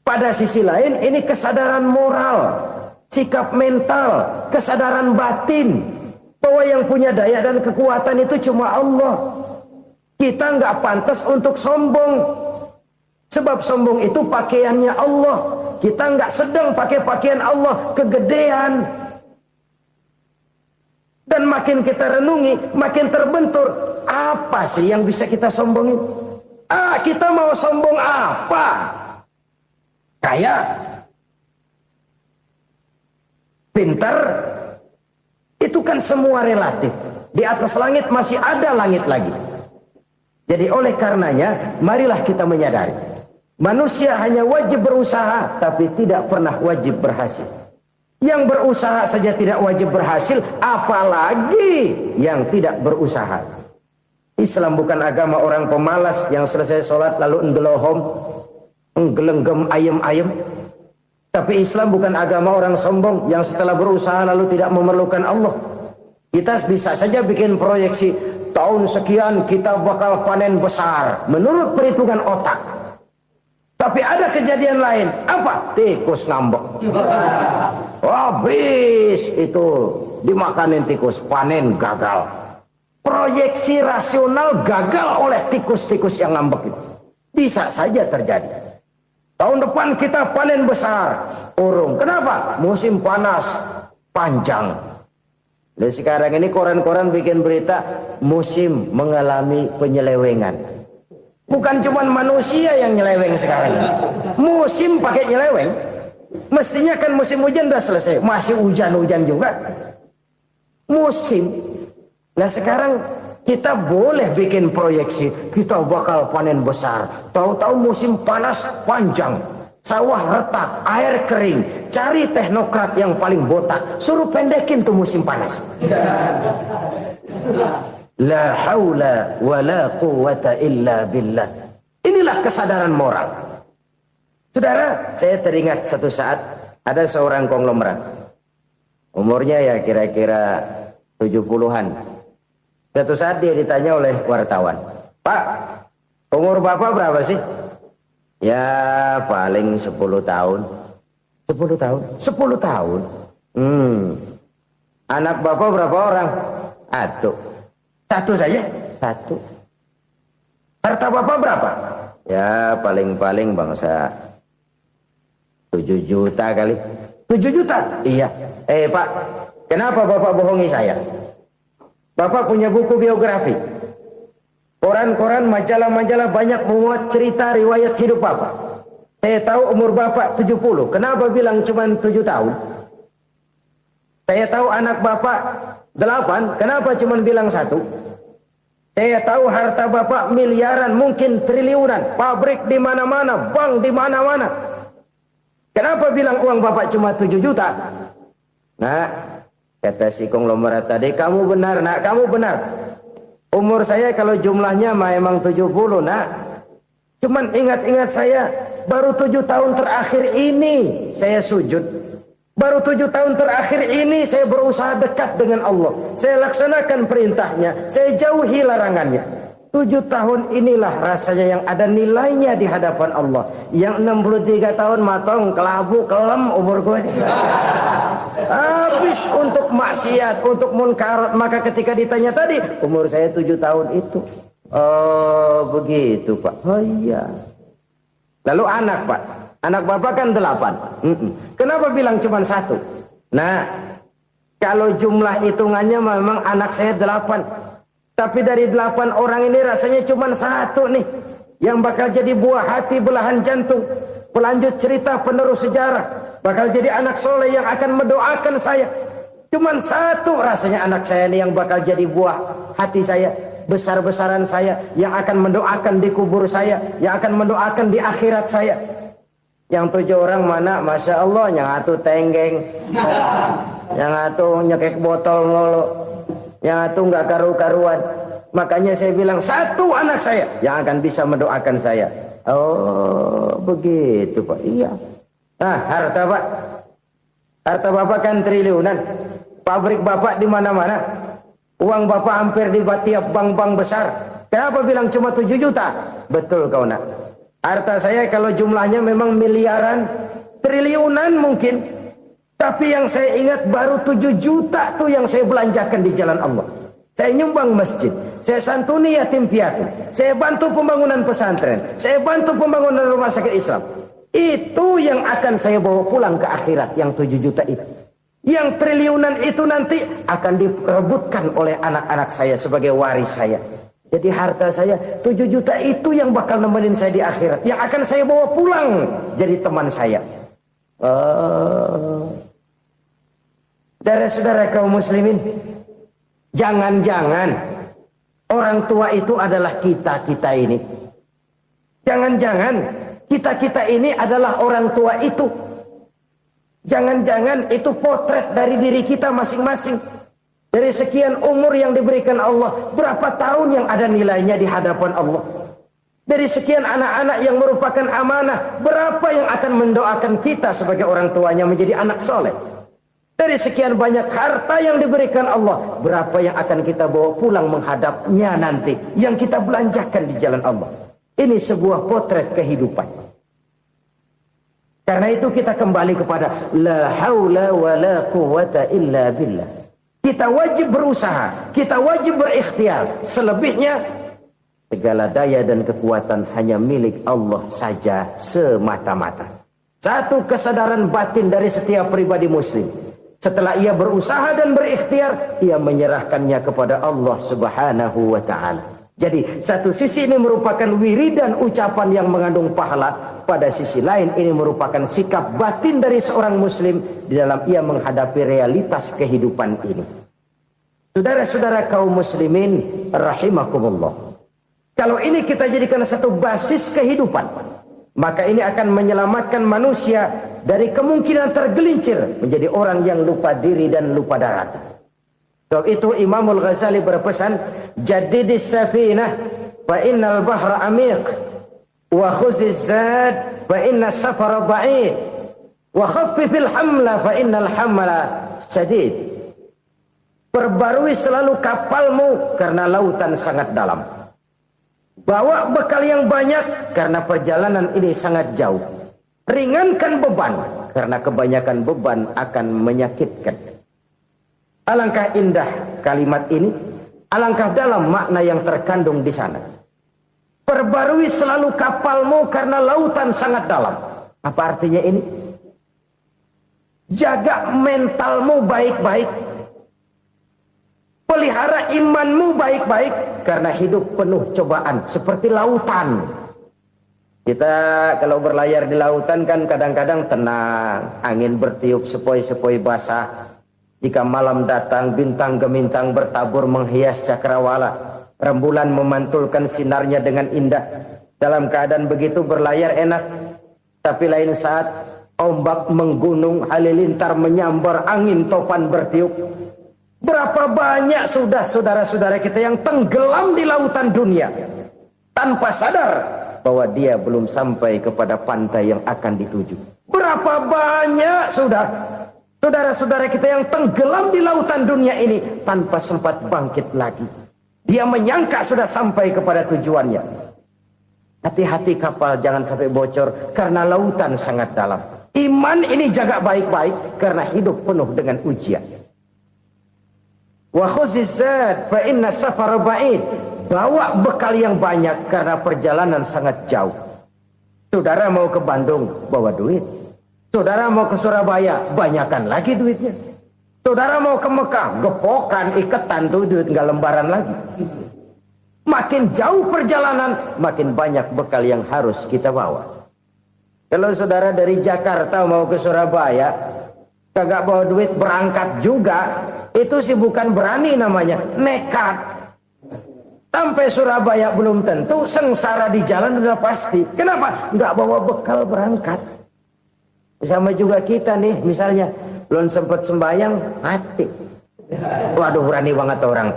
Pada sisi lain ini kesadaran moral, sikap mental, kesadaran batin, bahwa yang punya daya dan kekuatan itu cuma Allah. Kita nggak pantas untuk sombong, sebab sombong itu pakaiannya Allah. Kita nggak sedang pakai pakaian Allah, kegedean. Dan makin kita renungi, makin terbentur. Apa sih yang bisa kita sombongin? Kita mau sombong apa? Kaya, pintar, itu kan semua relatif. Di atas langit masih ada langit lagi. Jadi oleh karenanya, marilah kita menyadari. Manusia hanya wajib berusaha, tapi tidak pernah wajib berhasil. Yang berusaha saja tidak wajib berhasil, apalagi yang tidak berusaha. Islam bukan agama orang pemalas yang selesai sholat lalu endelohom, nggelenggem ayem-ayem. Tapi Islam bukan agama orang sombong yang setelah berusaha lalu tidak memerlukan Allah. Kita bisa saja bikin proyeksi, tahun sekian kita bakal panen besar menurut perhitungan otak. Tapi ada kejadian lain. Apa? Tikus ngambek. Habis itu dimakanin tikus, panen gagal. Proyeksi rasional gagal oleh tikus-tikus yang ngambek itu. Bisa saja terjadi. Tahun depan kita panen besar, urung. Kenapa? Musim panas panjang. Dan sekarang ini koran-koran bikin berita musim mengalami penyelewengan. Bukan cuma manusia yang nyeleweng sekarang. Musim pakai nyeleweng. Mestinya kan musim hujan udah selesai, masih hujan-hujan juga. Musim. Nah sekarang kita boleh bikin proyeksi, kita bakal panen besar. Tahu-tahu musim panas panjang, sawah retak, air kering. Cari teknokrat yang paling botak, suruh pendekin tuh musim panas. La haula wa la quwata illa billah. Inilah kesadaran moral. Saudara, saya teringat satu saat ada seorang konglomerat. Umurnya ya kira-kira 70-an. Satu saat dia ditanya oleh wartawan, "Pak, umur Bapak berapa sih?" "Ya paling 10 tahun." 10 tahun? 10 tahun? Anak Bapak berapa orang? Satu saja? Satu. Harta Bapak berapa? Ya paling-paling bangsa 7 juta kali. 7 juta? Iya. Pak, kenapa Bapak bohongi saya? Bapak punya buku biografi. Koran-koran, majalah-majalah banyak memuat cerita riwayat hidup Bapak. Saya tahu umur Bapak 70. Kenapa bilang cuma 7 tahun? Saya tahu anak Bapak 8. Kenapa cuma bilang 1? Saya tahu harta bapak miliaran, mungkin triliunan, pabrik di mana-mana, bank di mana-mana. Kenapa bilang uang bapak cuma 7 juta? Nah, kata si konglomerat tadi, kamu benar nak, kamu benar. Umur saya kalau jumlahnya memang 70 nak. Cuman ingat-ingat saya, baru 7 tahun terakhir ini saya sujud. Baru 7 tahun terakhir ini saya berusaha dekat dengan Allah. Saya laksanakan perintahnya, saya jauhi larangannya. 7 tahun inilah rasanya yang ada nilainya di hadapan Allah. Yang 63 tahun matong, kelabu, kelem umur gue. Habis untuk maksiat, untuk munkarat. Maka ketika ditanya tadi, umur saya 7 tahun itu. Oh begitu Pak. Oh iya. Lalu anak Pak. Anak bapak kan 8. Kenapa bilang cuma 1? Nah, kalau jumlah hitungannya memang anak saya 8. Tapi dari 8 orang ini rasanya cuma 1 nih. Yang bakal jadi buah hati, belahan jantung. Pelanjut cerita, penerus sejarah. Bakal jadi anak soleh yang akan mendoakan saya. Cuma 1 rasanya anak saya ini yang bakal jadi buah hati saya. Besar-besaran saya. Yang akan mendoakan di kubur saya. Yang akan mendoakan di akhirat saya. Yang 7 orang mana? Masya Allah, yang atu tenggeng, yang atu nyekek botol mulu, yang atu nggak karu-karuan. Makanya saya bilang 1 anak saya yang akan bisa mendoakan saya. Oh begitu Pak. Iya. Nah harta Pak, harta bapak kan triliunan, pabrik bapak di mana-mana, uang bapak hampir di tiap bank-bank besar. Kenapa bilang cuma 7 juta? Betul kau nak. Harta saya kalau jumlahnya memang miliaran, triliunan mungkin. Tapi yang saya ingat baru 7 juta tuh yang saya belanjakan di jalan Allah. Saya nyumbang masjid, saya santuni yatim piatu, saya bantu pembangunan pesantren, saya bantu pembangunan rumah sakit Islam. Itu yang akan saya bawa pulang ke akhirat, yang 7 juta itu. Yang triliunan itu nanti akan diperebutkan oleh anak-anak saya sebagai waris saya. Jadi harta saya 7 juta itu yang bakal nemenin saya di akhirat. Yang akan saya bawa pulang jadi teman saya. Saudara-saudara kaum muslimin, jangan-jangan orang tua itu adalah kita-kita ini. Jangan-jangan kita-kita ini adalah orang tua itu. Jangan-jangan itu potret dari diri kita masing-masing. Dari sekian umur yang diberikan Allah, berapa tahun yang ada nilainya di hadapan Allah? Dari sekian anak-anak yang merupakan amanah, berapa yang akan mendoakan kita sebagai orang tuanya menjadi anak soleh? Dari sekian banyak harta yang diberikan Allah, berapa yang akan kita bawa pulang menghadapnya nanti, yang kita belanjakan di jalan Allah? Ini sebuah potret kehidupan. Karena itu kita kembali kepada la haula wa la quwwata illa billah. Kita wajib berusaha, kita wajib berikhtiar. Selebihnya, segala daya dan kekuatan hanya milik Allah saja semata-mata. Satu kesadaran batin dari setiap pribadi muslim. Setelah ia berusaha dan berikhtiar, ia menyerahkannya kepada Allah Subhanahu wa ta'ala. Jadi, satu sisi ini merupakan wiridan ucapan yang mengandung pahala. Pada sisi lain, ini merupakan sikap batin dari seorang muslim di dalam ia menghadapi realitas kehidupan ini. Saudara-saudara kaum muslimin rahimakumullah. Kalau ini kita jadikan satu basis kehidupan, maka ini akan menyelamatkan manusia dari kemungkinan tergelincir menjadi orang yang lupa diri dan lupa darat. Sebab itu Imamul Ghazali berpesan, jadidis safinah fa innal bahra amiq wa khuziz zad fa inna safara ba'id wa khaffifil hamla fa innal hamla sadid. Perbarui selalu kapalmu karena lautan sangat dalam. Bawa bekal yang banyak karena perjalanan ini sangat jauh. Ringankan beban karena kebanyakan beban akan menyakitkan. Alangkah indah kalimat ini, alangkah dalam makna yang terkandung di sana. Perbarui selalu kapalmu karena lautan sangat dalam. Apa artinya ini? Jaga mentalmu baik-baik. Pelihara imanmu baik-baik karena hidup penuh cobaan seperti lautan. Kita kalau berlayar di lautan kan kadang-kadang tenang, angin bertiup sepoi-sepoi basah. Jika malam datang bintang gemintang bertabur menghias cakrawala. Rembulan memantulkan sinarnya dengan indah. Dalam keadaan begitu berlayar enak. Tapi lain saat ombak menggunung, halilintar menyambar, angin topan bertiup. Berapa banyak sudah saudara-saudara kita yang tenggelam di lautan dunia tanpa sadar bahwa dia belum sampai kepada pantai yang akan dituju. Berapa banyak sudah saudara-saudara kita yang tenggelam di lautan dunia ini tanpa sempat bangkit lagi. Dia menyangka sudah sampai kepada tujuannya. Hati-hati kapal jangan sampai bocor karena lautan sangat dalam. Iman ini jaga baik-baik karena hidup penuh dengan ujian. Wa khuzizat fa inna safar ba'id. Bawa bekal yang banyak karena perjalanan sangat jauh. Saudara mau ke Bandung, bawa duit. Saudara mau ke Surabaya, banyakan lagi duitnya. Saudara mau ke Mekah, gepokan, iketan tuh duit nggak lembaran lagi. Makin jauh perjalanan, makin banyak bekal yang harus kita bawa. Kalau saudara dari Jakarta mau ke Surabaya, kagak bawa duit berangkat juga, itu sih bukan berani namanya, nekat. Sampai Surabaya belum tentu, sengsara di jalan udah pasti. Kenapa? Nggak bawa bekal berangkat. Sama juga kita nih, misalnya belum sempat sembahyang, mati. Waduh, berani banget orang.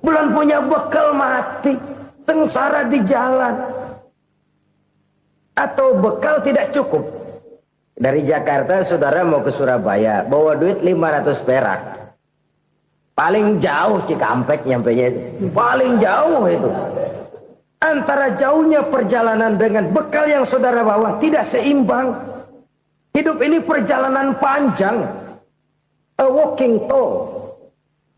Belum punya bekal, mati. Sengsara di jalan. Atau bekal tidak cukup. Dari Jakarta saudara mau ke Surabaya, bawa duit 500 perak. Paling jauh Cikampek nyampenya itu. Paling jauh itu. Antara jauhnya perjalanan dengan bekal yang saudara bawa tidak seimbang. Hidup ini perjalanan panjang. A walking tour.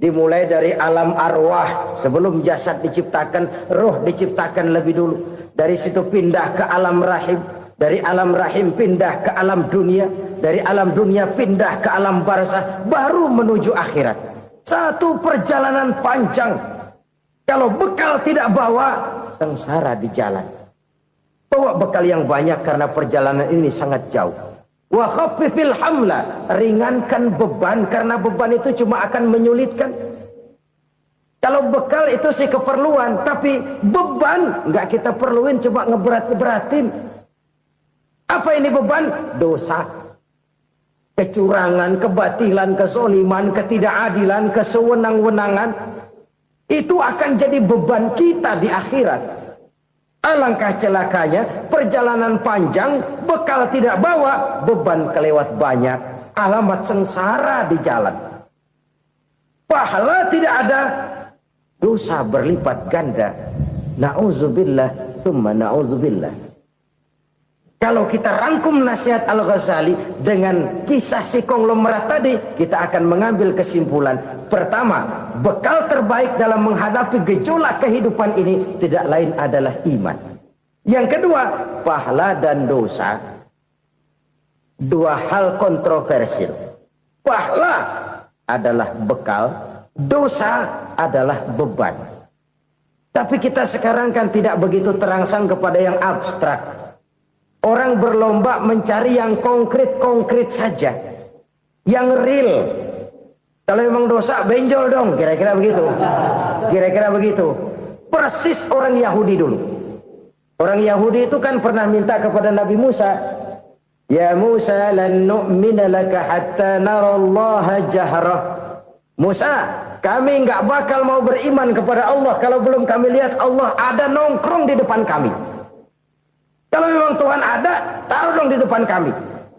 Dimulai dari alam arwah. Sebelum jasad diciptakan, roh diciptakan lebih dulu. Dari situ pindah ke alam rahim. Dari alam rahim pindah ke alam dunia. Dari alam dunia pindah ke alam barzah. Baru menuju akhirat. Satu perjalanan panjang. Kalau bekal tidak bawa, sengsara di jalan. Bawa bekal yang banyak karena perjalanan ini sangat jauh. Wa khaffifil hamla, ringankan beban karena beban itu cuma akan menyulitkan. Kalau bekal itu sih keperluan, tapi beban nggak kita perluin, cuma ngeberat-beratin. Apa ini beban? Dosa. Kecurangan, kebatilan, kezoliman, ketidakadilan, kesewenang-wenangan. Itu akan jadi beban kita di akhirat. Alangkah celakanya, perjalanan panjang, bekal tidak bawa, beban kelewat banyak. Alamat sengsara di jalan. Pahala tidak ada, dosa berlipat ganda. Na'udzubillah, summa na'udzubillah. Kalau kita rangkum nasihat Al-Ghazali dengan kisah si konglomerat tadi, kita akan mengambil kesimpulan. Pertama, bekal terbaik dalam menghadapi gejolak kehidupan ini tidak lain adalah iman. Yang kedua, pahala dan dosa. Dua hal kontroversial. Pahala adalah bekal, dosa adalah beban. Tapi kita sekarang kan tidak begitu terangsang kepada yang abstrak. Orang berlomba mencari yang konkret-konkret saja. Yang real. Kalau memang dosa, benjol dong. Kira-kira begitu. Kira-kira begitu. Persis orang Yahudi dulu. Orang Yahudi itu kan pernah minta kepada Nabi Musa. Ya Musa, lan nu'mina laka hatta narallaha jahrah. Musa, kami nggak bakal mau beriman kepada Allah kalau belum kami lihat Allah ada nongkrong di depan kami. Kalau memang Tuhan ada, taruh dong di depan kami.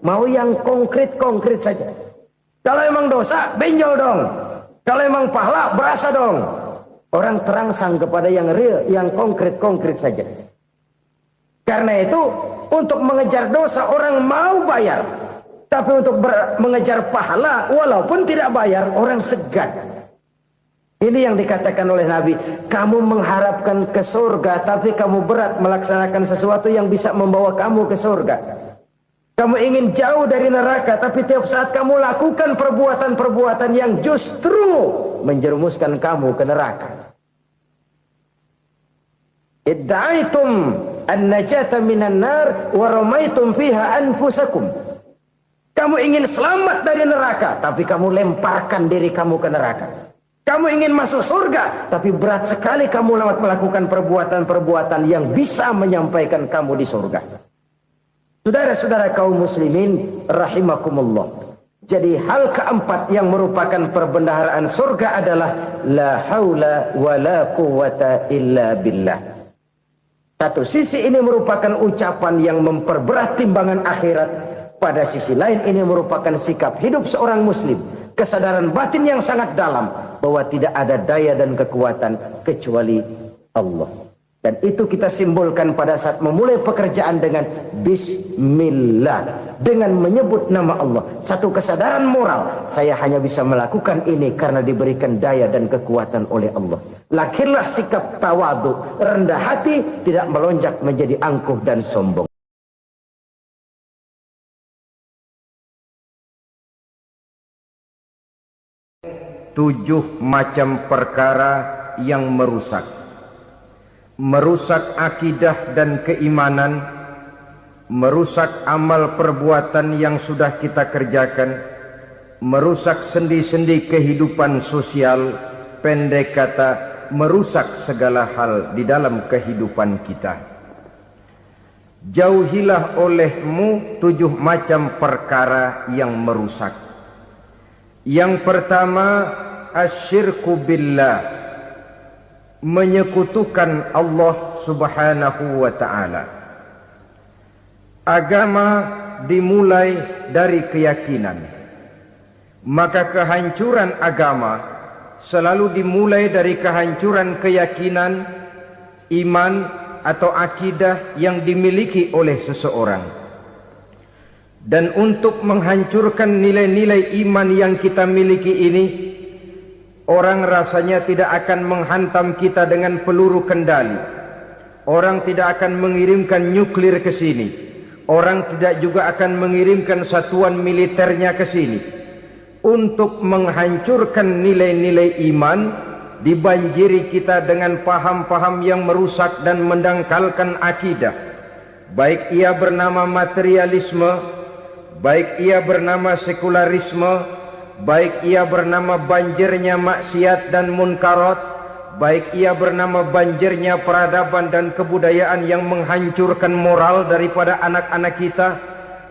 Mau yang konkret-konkret saja. Kalau memang dosa, benjol dong. Kalau memang pahala, berasa dong. Orang terangsang kepada yang real, yang konkret-konkret saja. Karena itu, untuk mengejar dosa, orang mau bayar. Tapi untuk mengejar pahala, walaupun tidak bayar, orang segan. Ini yang dikatakan oleh Nabi, kamu mengharapkan ke surga, tapi kamu berat melaksanakan sesuatu yang bisa membawa kamu ke surga. Kamu ingin jauh dari neraka, tapi tiap saat kamu lakukan perbuatan-perbuatan yang justru menjerumuskan kamu ke neraka. Idda'aitum an-najata minan nar wa ramaitum fiha anfusakum. Kamu ingin selamat dari neraka, tapi kamu lemparkan diri kamu ke neraka. Kamu ingin masuk surga, tapi berat sekali kamu melakukan perbuatan-perbuatan yang bisa menyampaikan kamu di surga. Saudara-saudara kaum muslimin rahimakumullah. Jadi hal keempat yang merupakan perbendaharaan surga adalah la haula wa la quwwata illa billah. Satu sisi ini merupakan ucapan yang memperberat timbangan akhirat. Pada sisi lain ini merupakan sikap hidup seorang muslim. Kesadaran batin yang sangat dalam bahwa tidak ada daya dan kekuatan kecuali Allah. Dan itu kita simbolkan pada saat memulai pekerjaan dengan Bismillah, dengan menyebut nama Allah. Satu kesadaran moral, saya hanya bisa melakukan ini karena diberikan daya dan kekuatan oleh Allah. Lahirlah sikap tawadhu, rendah hati, tidak melonjak menjadi angkuh dan sombong. 7 macam perkara yang merusak akidah dan keimanan, merusak amal perbuatan yang sudah kita kerjakan, merusak sendi-sendi kehidupan sosial, pendek kata merusak segala hal di dalam kehidupan kita. Jauhilah olehmu 7 macam perkara yang merusak. Yang pertama, asyirku billah, menyekutukan Allah subhanahu wa ta'ala. Agama dimulai dari keyakinan, maka kehancuran agama selalu dimulai dari kehancuran keyakinan, iman atau akidah yang dimiliki oleh seseorang. Dan untuk menghancurkan nilai-nilai iman yang kita miliki ini, orang rasanya tidak akan menghantam kita dengan peluru kendali. Orang tidak akan mengirimkan nuklir ke sini. Orang tidak juga akan mengirimkan satuan militernya ke sini. Untuk menghancurkan nilai-nilai iman, dibanjiri kita dengan paham-paham yang merusak dan mendangkalkan akidah. Baik ia bernama materialisme, baik ia bernama sekularisme, baik ia bernama banjirnya maksiat dan munkarat, baik ia bernama banjirnya peradaban dan kebudayaan yang menghancurkan moral daripada anak-anak kita,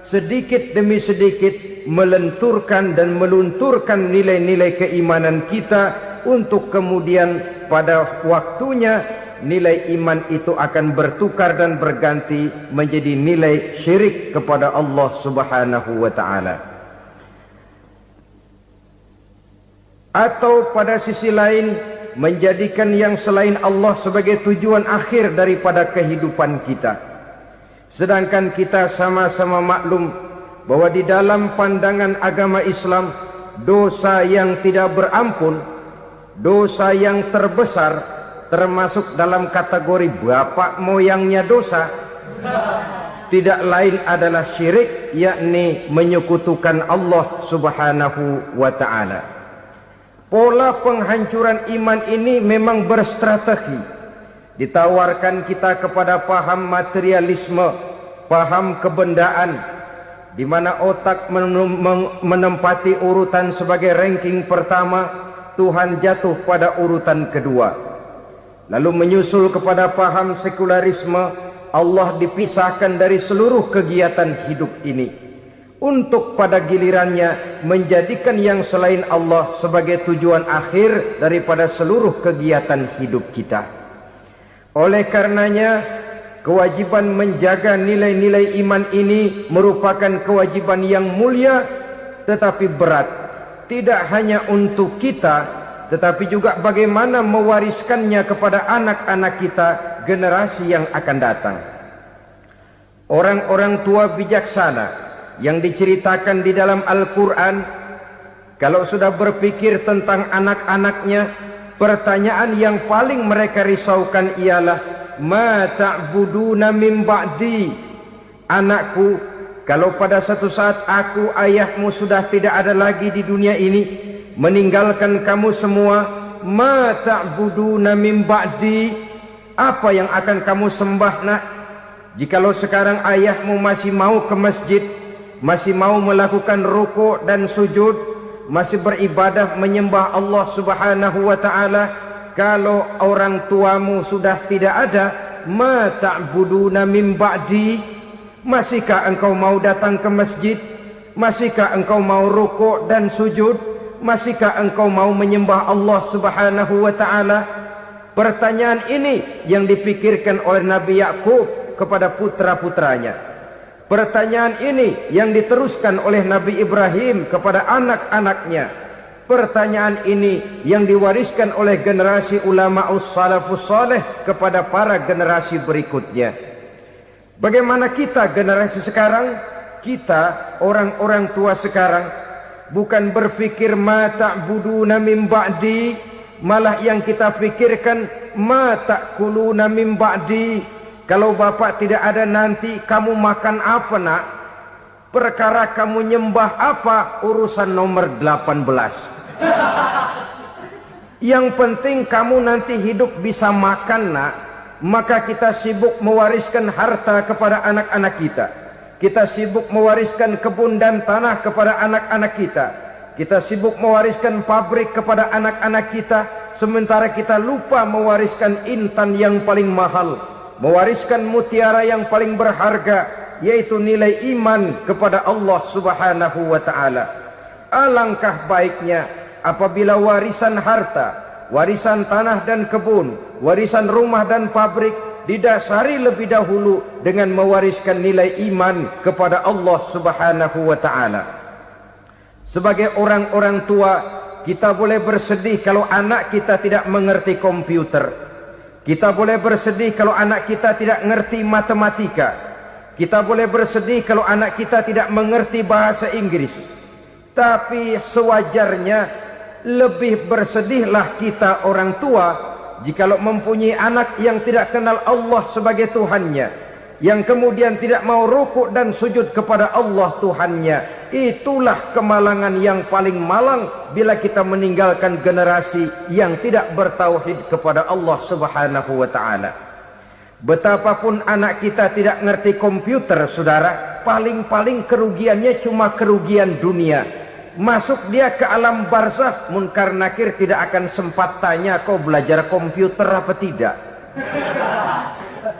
sedikit demi sedikit melenturkan dan melunturkan nilai-nilai keimanan kita, untuk kemudian pada waktunya nilai iman itu akan bertukar dan berganti menjadi nilai syirik kepada Allah subhanahu wa ta'ala. Atau pada sisi lain, menjadikan yang selain Allah sebagai tujuan akhir daripada kehidupan kita. Sedangkan kita sama-sama maklum bahwa di dalam pandangan agama Islam, dosa yang tidak berampun, dosa yang terbesar, termasuk dalam kategori bapak moyangnya dosa, tidak lain adalah syirik, yakni menyekutukan Allah subhanahu wa ta'ala. Pola penghancuran iman ini memang berstrategi. Ditawarkan kita kepada paham materialisme, paham kebendaan, di mana otak menempati urutan sebagai ranking pertama, Tuhan jatuh pada urutan kedua. Lalu menyusul kepada paham sekularisme, Allah dipisahkan dari seluruh kegiatan hidup ini, untuk pada gilirannya menjadikan yang selain Allah sebagai tujuan akhir daripada seluruh kegiatan hidup kita. Oleh karenanya, kewajiban menjaga nilai-nilai iman ini merupakan kewajiban yang mulia tetapi berat, tidak hanya untuk kita, tetapi juga bagaimana mewariskannya kepada anak-anak kita, generasi yang akan datang. Orang-orang tua bijaksana yang diceritakan di dalam Al-Quran, kalau sudah berpikir tentang anak-anaknya, pertanyaan yang paling mereka risaukan ialah, ma ta'buduna min ba'di. Anakku, kalau pada satu saat aku, ayahmu sudah tidak ada lagi di dunia ini, meninggalkan kamu semua, ma ta'buduna min ba'di, apa yang akan kamu sembah nak? Jikalau sekarang ayahmu masih mau ke masjid, masih mau melakukan rukuk dan sujud, masih beribadah menyembah Allah Subhanahu wa taala. Kalau orang tuamu sudah tidak ada, ma ta'buduna min ba'di, masihkah engkau mau datang ke masjid? Masihkah engkau mau rukuk dan sujud? Masihkah engkau mau menyembah Allah Subhanahu wa taala? Pertanyaan ini yang dipikirkan oleh Nabi Yakub kepada putra-putranya. Pertanyaan ini yang diteruskan oleh Nabi Ibrahim kepada anak-anaknya. Pertanyaan ini yang diwariskan oleh generasi ulama salafus saleh kepada para generasi berikutnya. Bagaimana kita generasi sekarang? Kita orang-orang tua sekarang bukan berfikir ma ta'buduna min ba'di, malah yang kita fikirkan ma ta'kuluna min ba'di. Kalau bapak tidak ada nanti kamu makan apa nak? Perkara kamu nyembah apa urusan nomor 18. Yang penting kamu nanti hidup bisa makan nak. Maka kita sibuk mewariskan harta kepada anak-anak kita. Kita sibuk mewariskan kebun dan tanah kepada anak-anak kita. Kita sibuk mewariskan pabrik kepada anak-anak kita. Sementara kita lupa mewariskan intan yang paling mahal, mewariskan mutiara yang paling berharga, yaitu nilai iman kepada Allah Subhanahu wa taala. Alangkah baiknya apabila warisan harta, warisan tanah dan kebun, warisan rumah dan pabrik didasari lebih dahulu dengan mewariskan nilai iman kepada Allah Subhanahu wa taala. Sebagai orang-orang tua, kita boleh bersedih kalau anak kita tidak mengerti komputer. Kita boleh bersedih kalau anak kita tidak mengerti matematika. Kita boleh bersedih kalau anak kita tidak mengerti bahasa Inggris. Tapi sewajarnya lebih bersedihlah kita orang tua jikalau mempunyai anak yang tidak kenal Allah sebagai Tuhannya, yang kemudian tidak mau rukuk dan sujud kepada Allah Tuhannya. Itulah kemalangan yang paling malang bila kita meninggalkan generasi yang tidak bertauhid kepada Allah Subhanahu wa taala. Betapapun anak kita tidak ngerti komputer, saudara, paling-paling kerugiannya cuma kerugian dunia. Masuk dia ke alam barzakh, munkar nakir tidak akan sempat tanya kau belajar komputer apa tidak.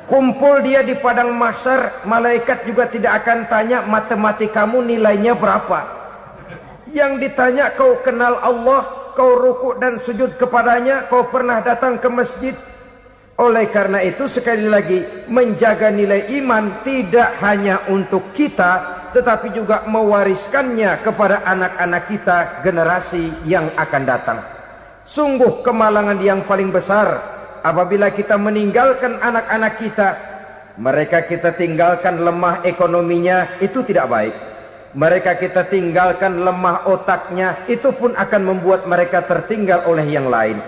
Kumpul dia di padang mahsyar, malaikat juga tidak akan tanya matematikamu nilainya berapa. Yang ditanya kau kenal Allah, kau rukuk dan sujud kepadanya, kau pernah datang ke masjid. Oleh karena itu sekali lagi, menjaga nilai iman tidak hanya untuk kita, tetapi juga mewariskannya kepada anak-anak kita generasi yang akan datang. Sungguh kemalangan yang paling besar apabila kita meninggalkan anak-anak kita. Mereka kita tinggalkan lemah ekonominya, itu tidak baik. Mereka kita tinggalkan lemah otaknya, itu pun akan membuat mereka tertinggal oleh yang lain.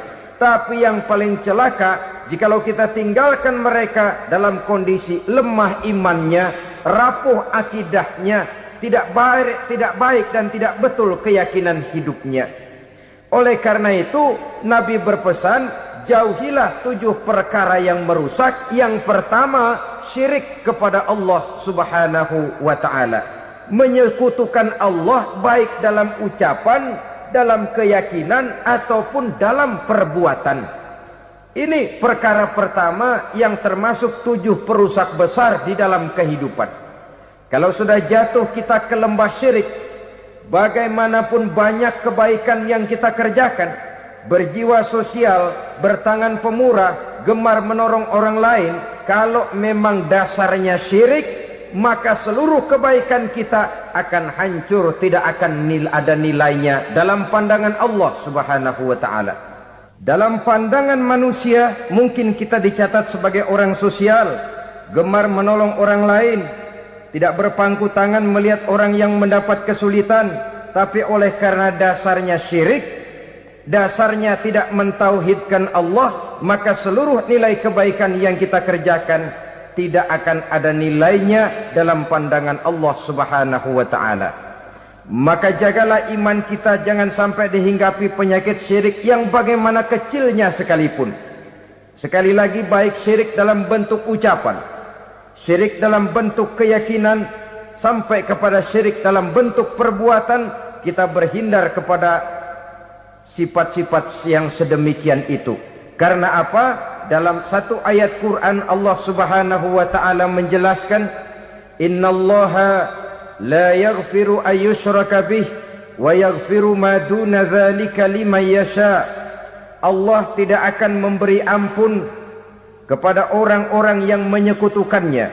Tapi yang paling celaka, jikalau kita tinggalkan mereka dalam kondisi lemah imannya, rapuh akidahnya, tidak baik dan tidak betul keyakinan hidupnya. Oleh karena itu Nabi berpesan, jauhilah 7 perkara yang merusak. Yang pertama, syirik kepada Allah Subhanahu wa taala. Menyekutukan Allah baik dalam ucapan, dalam keyakinan ataupun dalam perbuatan. Ini perkara pertama yang termasuk 7 perusak besar di dalam kehidupan. Kalau sudah jatuh kita ke lembah syirik, bagaimanapun banyak kebaikan yang kita kerjakan, berjiwa sosial, bertangan pemurah, gemar menolong orang lain, kalau memang dasarnya syirik, maka seluruh kebaikan kita akan hancur, tidak akan ada nilainya dalam pandangan Allah Subhanahu wa taala. Dalam pandangan manusia mungkin kita dicatat sebagai orang sosial, gemar menolong orang lain, tidak berpangku tangan melihat orang yang mendapat kesulitan. Tapi oleh karena dasarnya syirik, dasarnya tidak mentauhidkan Allah, maka seluruh nilai kebaikan yang kita kerjakan tidak akan ada nilainya dalam pandangan Allah Subhanahu wa taala. Maka jagalah iman kita jangan sampai dihinggapi penyakit syirik yang bagaimana kecilnya sekalipun. Sekali lagi, baik syirik dalam bentuk ucapan, syirik dalam bentuk keyakinan, sampai kepada syirik dalam bentuk perbuatan, kita berhindar kepada sifat-sifat yang sedemikian itu. Karena apa? Dalam satu ayat Quran Allah Subhanahu wa taala menjelaskan, innallaha la yaghfiru ayyushraka bih wa yaghfiru ma duna dzalika liman yasha. Allah tidak akan memberi ampun kepada orang-orang yang menyekutukannya,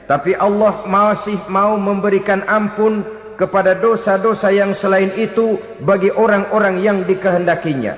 tapi Allah masih mau memberikan ampun kepada dosa-dosa yang selain itu bagi orang-orang yang dikehendakinya.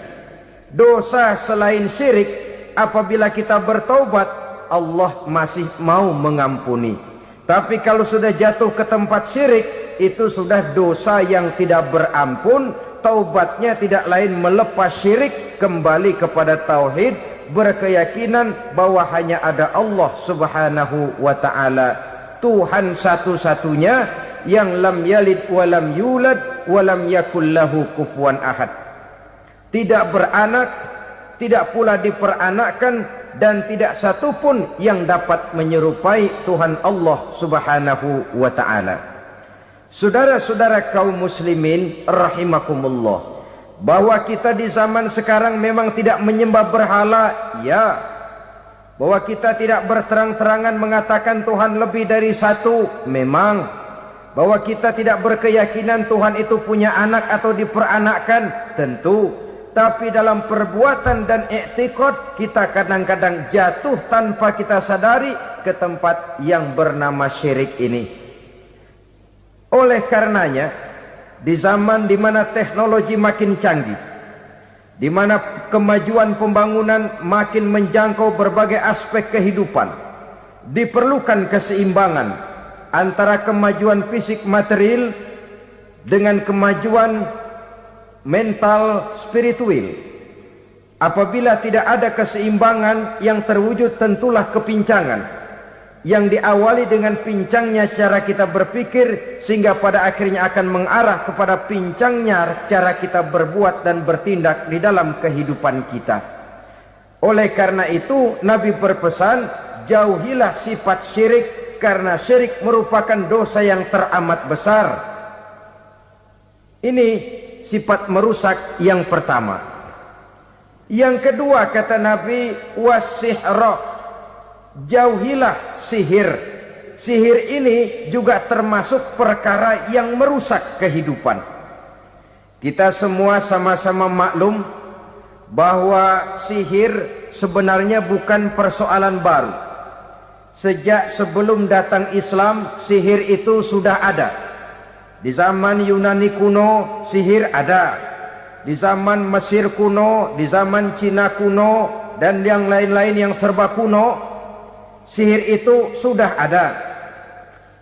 Dosa selain syirik, apabila kita bertaubat, Allah masih mau mengampuni. Tapi kalau sudah jatuh ke tempat syirik, itu sudah dosa yang tidak berampun. Taubatnya tidak lain melepas syirik, kembali kepada tauhid, berkeyakinan bahwa hanya ada Allah Subhanahu wa taala, Tuhan satu-satunya yang lam yalid wa lam yulad wa lam yakul lahu kufuwan ahad. Tidak beranak, tidak pula diperanakkan, dan tidak satupun yang dapat menyerupai Tuhan Allah Subhanahu wa taala. Saudara-saudara kaum muslimin rahimakumullah, bahwa kita di zaman sekarang memang tidak menyembah berhala, ya. Bahwa kita tidak berterang-terangan mengatakan Tuhan lebih dari satu, memang. Bahwa kita tidak berkeyakinan Tuhan itu punya anak atau diperanakkan, tentu. Tapi dalam perbuatan dan i'tiqad, kita kadang-kadang jatuh tanpa kita sadari ke tempat yang bernama syirik ini. Oleh karenanya, di zaman di mana teknologi makin canggih, di mana kemajuan pembangunan makin menjangkau berbagai aspek kehidupan, diperlukan keseimbangan antara kemajuan fisik material dengan kemajuan mental spiritual. Apabila tidak ada keseimbangan, yang terwujud tentulah kepincangan, yang diawali dengan pincangnya cara kita berpikir, sehingga pada akhirnya akan mengarah kepada pincangnya cara kita berbuat dan bertindak di dalam kehidupan kita. Oleh karena itu Nabi berpesan, jauhilah sifat syirik, karena syirik merupakan dosa yang teramat besar. Ini sifat merusak yang pertama. Yang kedua kata Nabi, wasihra, jauhilah sihir. Sihir ini juga termasuk perkara yang merusak kehidupan. Kita semua sama-sama maklum bahwa sihir sebenarnya bukan persoalan baru. Sejak sebelum datang Islam, sihir itu sudah ada. Di zaman Yunani kuno, sihir ada. Di zaman Mesir kuno, di zaman Cina kuno, dan yang lain-lain yang serba kuno, sihir itu sudah ada.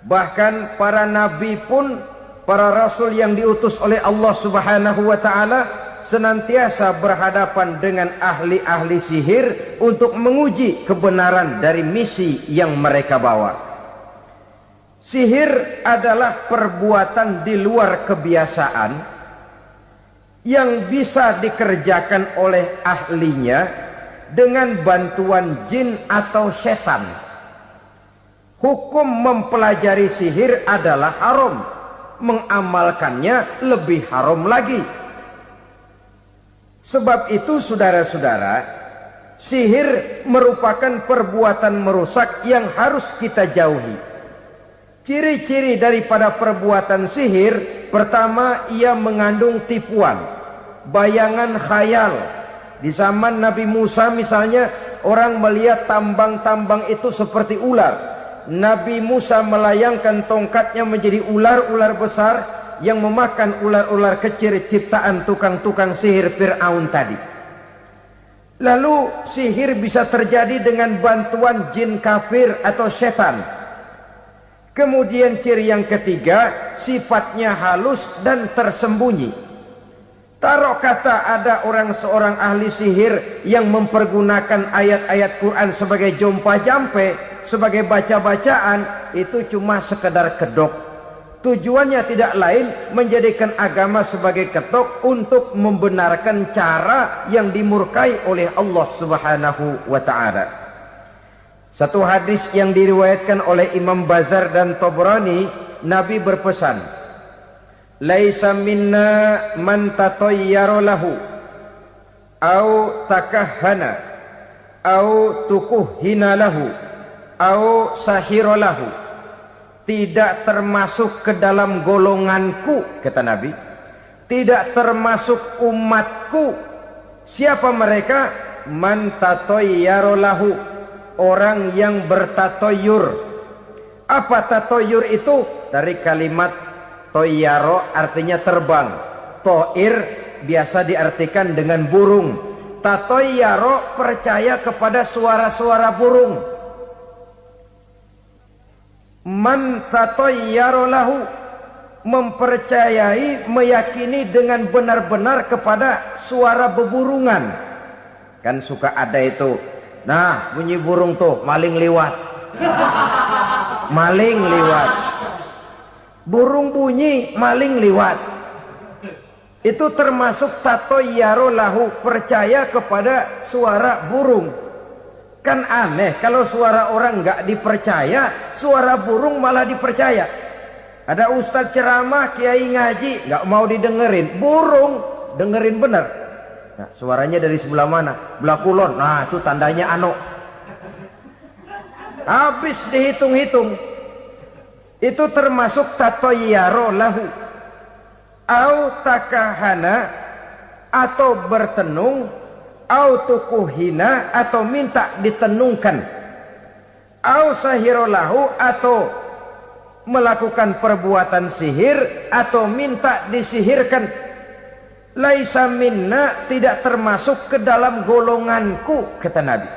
Bahkan para nabi pun, para rasul yang diutus oleh Allah Subhanahu wa taala, senantiasa berhadapan dengan ahli-ahli sihir untuk menguji kebenaran dari misi yang mereka bawa. Sihir adalah perbuatan di luar kebiasaan yang bisa dikerjakan oleh ahlinya dengan bantuan jin atau setan. Hukum mempelajari sihir adalah haram, mengamalkannya lebih haram lagi. Sebab itu saudara-saudara, sihir merupakan perbuatan merusak yang harus kita jauhi. Ciri-ciri daripada perbuatan sihir, pertama, ia mengandung tipuan, bayangan khayal. Di zaman Nabi Musa misalnya, orang melihat tambang-tambang itu seperti ular. Nabi Musa melayangkan tongkatnya menjadi ular-ular besar yang memakan ular-ular kecil ciptaan tukang-tukang sihir Fir'aun tadi. Lalu sihir bisa terjadi dengan bantuan jin kafir atau setan. Kemudian ciri yang ketiga, sifatnya halus dan tersembunyi. Taruh kata ada seorang ahli sihir yang mempergunakan ayat-ayat Quran sebagai jompa-jampe, sebagai baca-bacaan, itu cuma sekedar kedok. Tujuannya tidak lain menjadikan agama sebagai ketok untuk membenarkan cara yang dimurkai oleh Allah Subhanahu wa taala. Satu hadis yang diriwayatkan oleh Imam Bazar dan Tabrani, Nabi berpesan, laisa minna man tatayyara lahu au takahhana au tukuhina lahu au sahira lahu. Tidak termasuk ke dalam golonganku, kata Nabi, tidak termasuk umatku. Siapa mereka? Man tatayyara lahu, orang yang bertatoyur. Apa tatoyur itu? Dari kalimat toyaro, artinya terbang. Toir biasa diartikan dengan burung. Tatoyaro percaya kepada suara-suara burung. Man tatayyara lahu, mempercayai, meyakini dengan benar-benar kepada suara beburungan. Kan suka ada itu, nah bunyi burung tuh, maling liwat. Maling liwat, burung bunyi, maling liwat. Itu termasuk tatayyara lahu, percaya kepada suara burung. Kan aneh kalau suara orang nggak dipercaya, suara burung malah dipercaya. Ada ustadz ceramah, kiai ngaji, nggak mau didengerin, burung dengerin bener. Nah, suaranya dari sebelah mana? Belah kulon. Nah, itu tandanya anu. Habis dihitung-hitung. Itu termasuk tatayyara lahu. Au takahana, atau bertenung, au tukuhina, atau minta ditenungkan, au sahirolahu, atau melakukan perbuatan sihir, atau minta disihirkan. Laisa minna, tidak termasuk ke dalam golonganku, kata Nabi.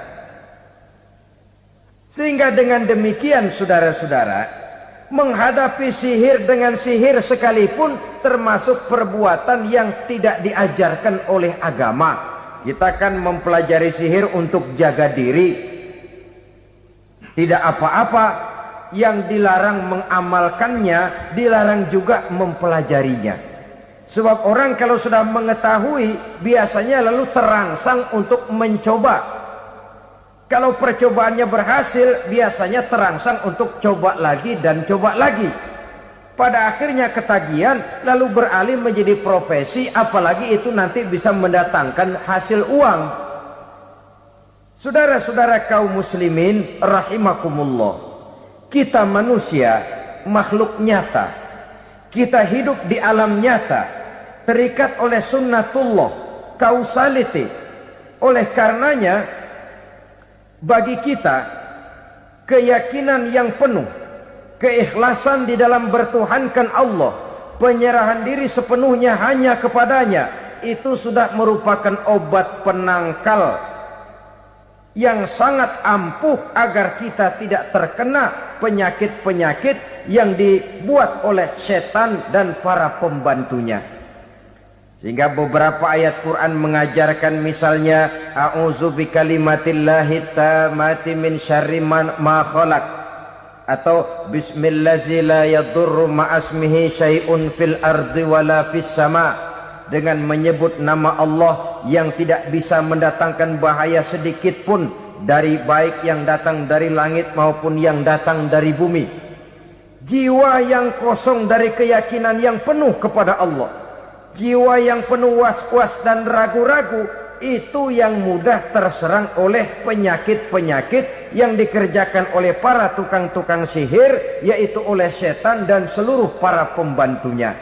Sehingga dengan demikian saudara-saudara, menghadapi sihir dengan sihir sekalipun termasuk perbuatan yang tidak diajarkan oleh agama. Kita kan mempelajari sihir untuk jaga diri, tidak apa-apa. Yang dilarang mengamalkannya, dilarang juga mempelajarinya. Sebab orang kalau sudah mengetahui, biasanya lalu terangsang untuk mencoba. Kalau percobaannya berhasil, biasanya terangsang untuk coba lagi dan coba lagi. Pada akhirnya ketagihan, lalu beralih menjadi profesi, apalagi itu nanti bisa mendatangkan hasil uang. Saudara-saudara kaum muslimin rahimakumullah, kita manusia makhluk nyata, kita hidup di alam nyata, terikat oleh sunnatullah, causality. Oleh karenanya bagi kita keyakinan yang penuh, keikhlasan di dalam bertuhankan Allah, penyerahan diri sepenuhnya hanya kepadanya, itu sudah merupakan obat penangkal yang sangat ampuh agar kita tidak terkena penyakit-penyakit yang dibuat oleh setan dan para pembantunya. Sehingga beberapa ayat Quran mengajarkan, misalnya a'udzu bikalimatillahi tammati min syarri ma khalaq, atau bismillazi la yadurru ma'asmihi syai'un fil ardi wala fis sama, dengan menyebut nama Allah yang tidak bisa mendatangkan bahaya sedikit pun, dari baik yang datang dari langit maupun yang datang dari bumi. Jiwa yang kosong dari keyakinan yang penuh kepada Allah, jiwa yang penuh was-was dan ragu-ragu, itu yang mudah terserang oleh penyakit-penyakit yang dikerjakan oleh para tukang-tukang sihir, yaitu oleh setan dan seluruh para pembantunya.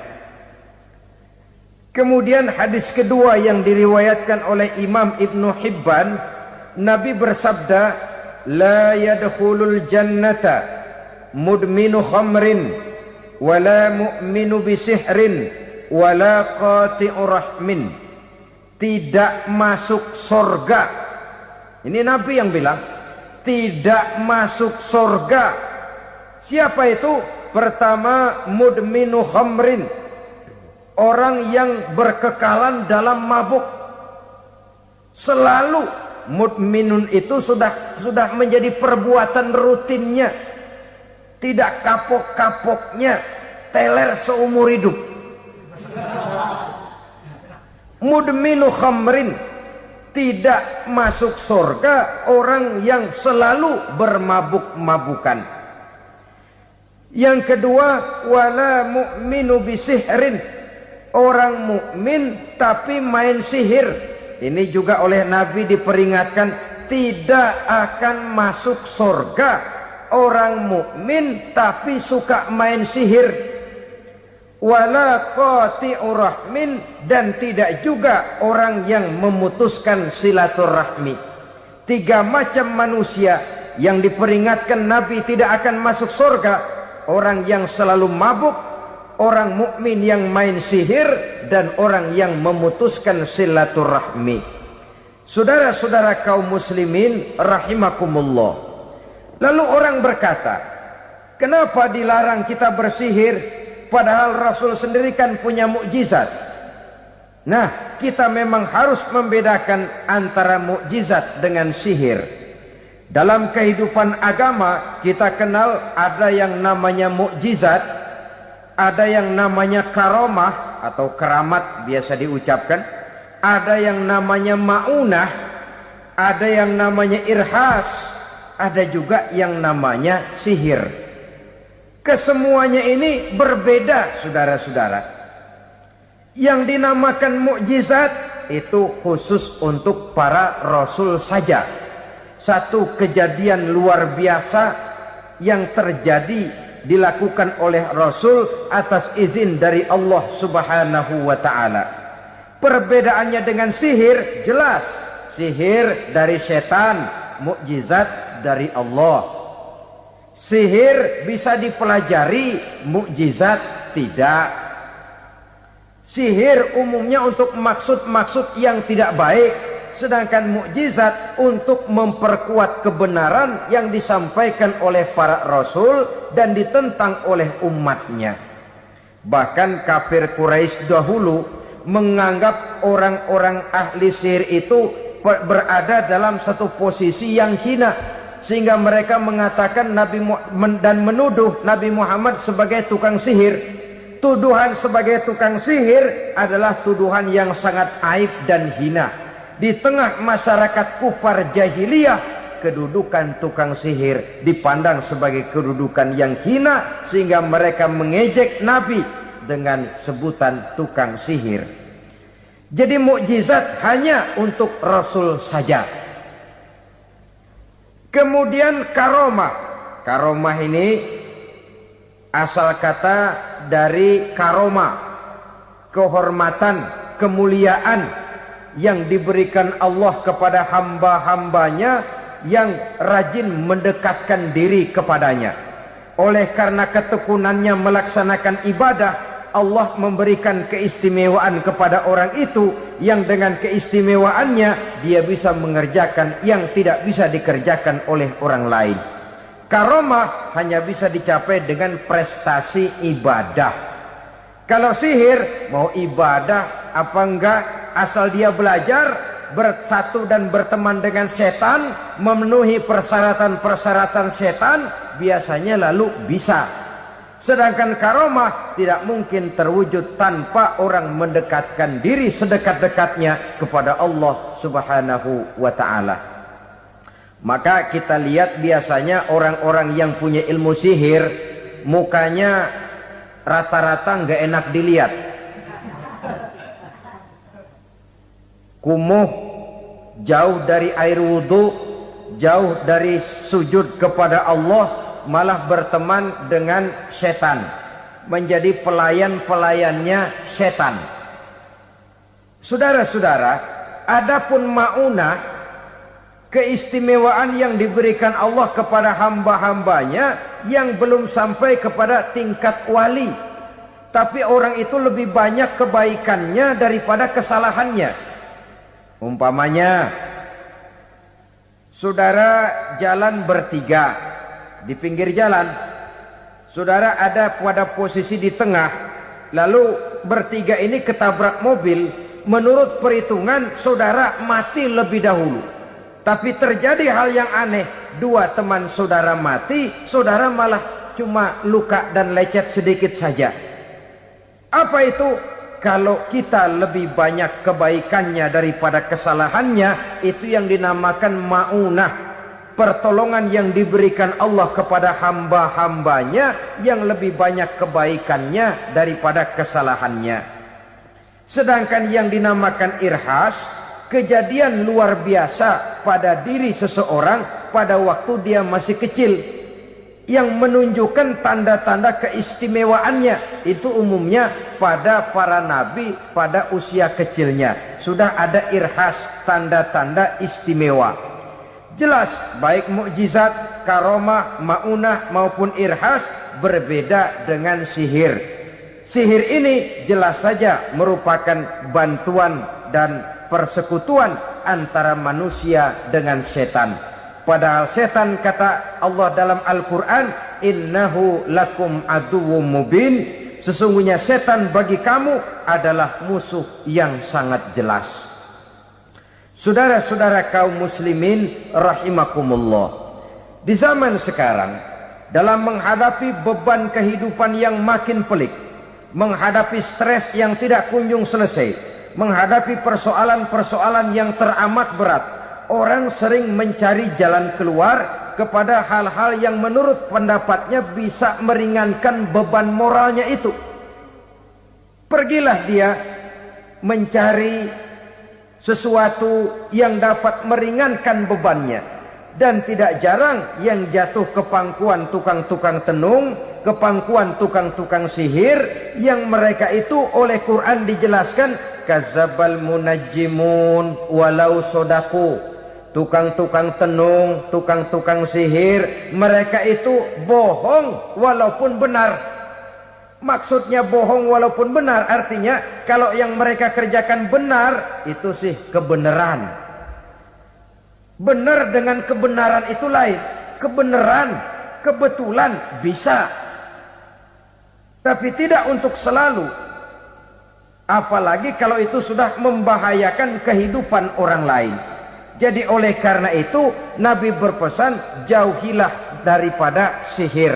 Kemudian hadis kedua yang diriwayatkan oleh Imam Ibnu Hibban, Nabi bersabda, la yadkhulul jannata mudminu khamrin wala mu'minu bisihrin wala qati'u rahmin. Tidak masuk sorga. Ini Nabi yang bilang, tidak masuk sorga. Siapa itu? Pertama, mudminu khamrin, orang yang berkekalan dalam mabuk. Selalu mudminun itu sudah menjadi perbuatan rutinnya, tidak kapok-kapoknya, teler seumur hidup. Mudminu khamrin, tidak masuk surga orang yang selalu bermabuk-mabukan. Yang kedua, wala mu'minu bisihrin, orang mukmin tapi main sihir. Ini juga oleh Nabi diperingatkan, tidak akan masuk surga orang mukmin tapi suka main sihir. Wala qati'u rahmin, dan tidak juga orang yang memutuskan silaturahmi. 3 macam manusia yang diperingatkan Nabi tidak akan masuk surga: orang yang selalu mabuk, orang mukmin yang main sihir, dan orang yang memutuskan silaturahmi. Saudara-saudara kaum muslimin rahimakumullah. Lalu orang berkata, kenapa dilarang kita bersihir padahal Rasul sendiri kan punya mukjizat? Nah, kita memang harus membedakan antara mukjizat dengan sihir. Dalam kehidupan agama kita kenal ada yang namanya mukjizat, ada yang namanya karomah atau keramat biasa diucapkan, ada yang namanya maunah, ada yang namanya irhas, ada juga yang namanya sihir. Kesemuanya ini berbeda, saudara-saudara. Yang dinamakan mukjizat itu khusus untuk para rasul saja. Satu kejadian luar biasa yang terjadi dilakukan oleh Rasul atas izin dari Allah Subhanahu wa ta'ala. Perbedaannya dengan sihir jelas. Sihir dari setan, mukjizat dari Allah. Sihir bisa dipelajari, mukjizat tidak. Sihir umumnya untuk maksud-maksud yang tidak baik, sedangkan mukjizat untuk memperkuat kebenaran yang disampaikan oleh para rasul dan ditentang oleh umatnya. Bahkan kafir Quraisy dahulu menganggap orang-orang ahli sihir itu berada dalam satu posisi yang hina, sehingga mereka mengatakan dan menuduh Nabi Muhammad sebagai tukang sihir. Tuduhan sebagai tukang sihir adalah tuduhan yang sangat aib dan hina. Di tengah masyarakat kufar jahiliyah, kedudukan tukang sihir dipandang sebagai kedudukan yang hina, sehingga mereka mengejek Nabi dengan sebutan tukang sihir. Jadi mukjizat hanya untuk Rasul saja. Kemudian karomah. Karomah ini asal kata dari karoma, kehormatan, kemuliaan yang diberikan Allah kepada hamba-hambanya yang rajin mendekatkan diri kepadanya. Oleh karena ketekunannya melaksanakan ibadah, Allah memberikan keistimewaan kepada orang itu, yang dengan keistimewaannya dia bisa mengerjakan yang tidak bisa dikerjakan oleh orang lain. Karomah hanya bisa dicapai dengan prestasi ibadah. Kalau sihir mau ibadah apa enggak, asal dia belajar, bersatu dan berteman dengan setan, memenuhi persyaratan-persyaratan setan, biasanya lalu bisa. Sedangkan karomah tidak mungkin terwujud tanpa orang mendekatkan diri sedekat-dekatnya kepada Allah Subhanahu wa ta'ala. Maka kita lihat biasanya orang-orang yang punya ilmu sihir, mukanya rata-rata nggak enak dilihat. Kumuh, jauh dari air wudhu, jauh dari sujud kepada Allah, malah berteman dengan setan, menjadi pelayan-pelayannya setan. Saudara-saudara, adapun maunah, keistimewaan yang diberikan Allah kepada hamba-hambanya yang belum sampai kepada tingkat wali, tapi orang itu lebih banyak kebaikannya daripada kesalahannya. Umpamanya, saudara jalan bertiga di pinggir jalan, saudara ada pada posisi di tengah, lalu bertiga ini ketabrak mobil. Menurut perhitungan saudara mati lebih dahulu, tapi terjadi hal yang aneh, dua teman saudara mati, saudara malah cuma luka dan lecet sedikit saja. Apa itu? Kalau kita lebih banyak kebaikannya daripada kesalahannya, itu yang dinamakan maunah. pertolongan yang diberikan Allah kepada hamba-hambanya yang lebih banyak kebaikannya daripada kesalahannya. Sedangkan yang dinamakan irhas, kejadian luar biasa pada diri seseorang pada waktu dia masih kecil, yang menunjukkan tanda-tanda keistimewaannya. Itu umumnya pada para nabi pada usia kecilnya sudah ada irhas, tanda-tanda istimewa. Jelas baik mukjizat, karomah, maunah maupun irhas berbeda dengan sihir. Sihir ini jelas saja merupakan bantuan dan persekutuan antara manusia dengan setan. Padahal setan, kata Allah dalam Al-Quran, innahu lakum aduwwum mubin, sesungguhnya setan bagi kamu adalah musuh yang sangat jelas. Saudara-saudara kaum muslimin rahimakumullah, di zaman sekarang dalam menghadapi beban kehidupan yang makin pelik, menghadapi stres yang tidak kunjung selesai, menghadapi persoalan-persoalan yang teramat berat, orang sering mencari jalan keluar kepada hal-hal yang menurut pendapatnya bisa meringankan beban moralnya itu. Pergilah dia mencari sesuatu yang dapat meringankan bebannya. Dan tidak jarang yang jatuh ke pangkuan tukang-tukang tenung, ke pangkuan tukang-tukang sihir, yang mereka itu oleh Quran dijelaskan kazabal munajjimun walau sodaku. Tukang-tukang tenung, tukang-tukang sihir, mereka itu bohong walaupun benar. Maksudnya bohong walaupun benar artinya kalau yang mereka kerjakan benar, itu sih kebenaran. Benar dengan kebenaran itu lain. Kebenaran, kebetulan bisa, tapi tidak untuk selalu. Apalagi kalau itu sudah membahayakan kehidupan orang lain. Jadi oleh karena itu Nabi berpesan, jauhilah daripada sihir.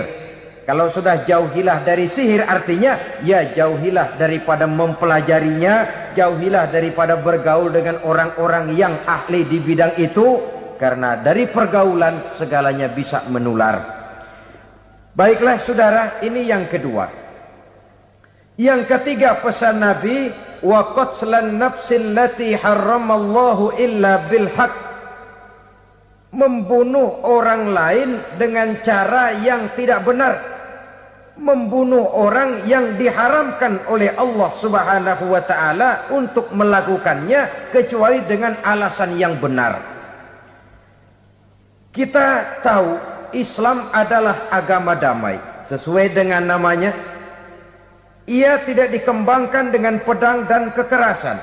Kalau sudah jauhilah dari sihir artinya ya jauhilah daripada mempelajarinya, jauhilah daripada bergaul dengan orang-orang yang ahli di bidang itu, karena dari pergaulan segalanya bisa menular. Baiklah saudara, ini yang kedua. Yang ketiga pesan Nabi, wa qatlan nafsil lati harramallahu illa bil haq, membunuh orang lain dengan cara yang tidak benar, membunuh orang yang diharamkan oleh Allah Subhanahu wa taala untuk melakukannya kecuali dengan alasan yang benar. Kita tahu Islam adalah agama damai sesuai dengan namanya. Ia tidak dikembangkan dengan pedang dan kekerasan.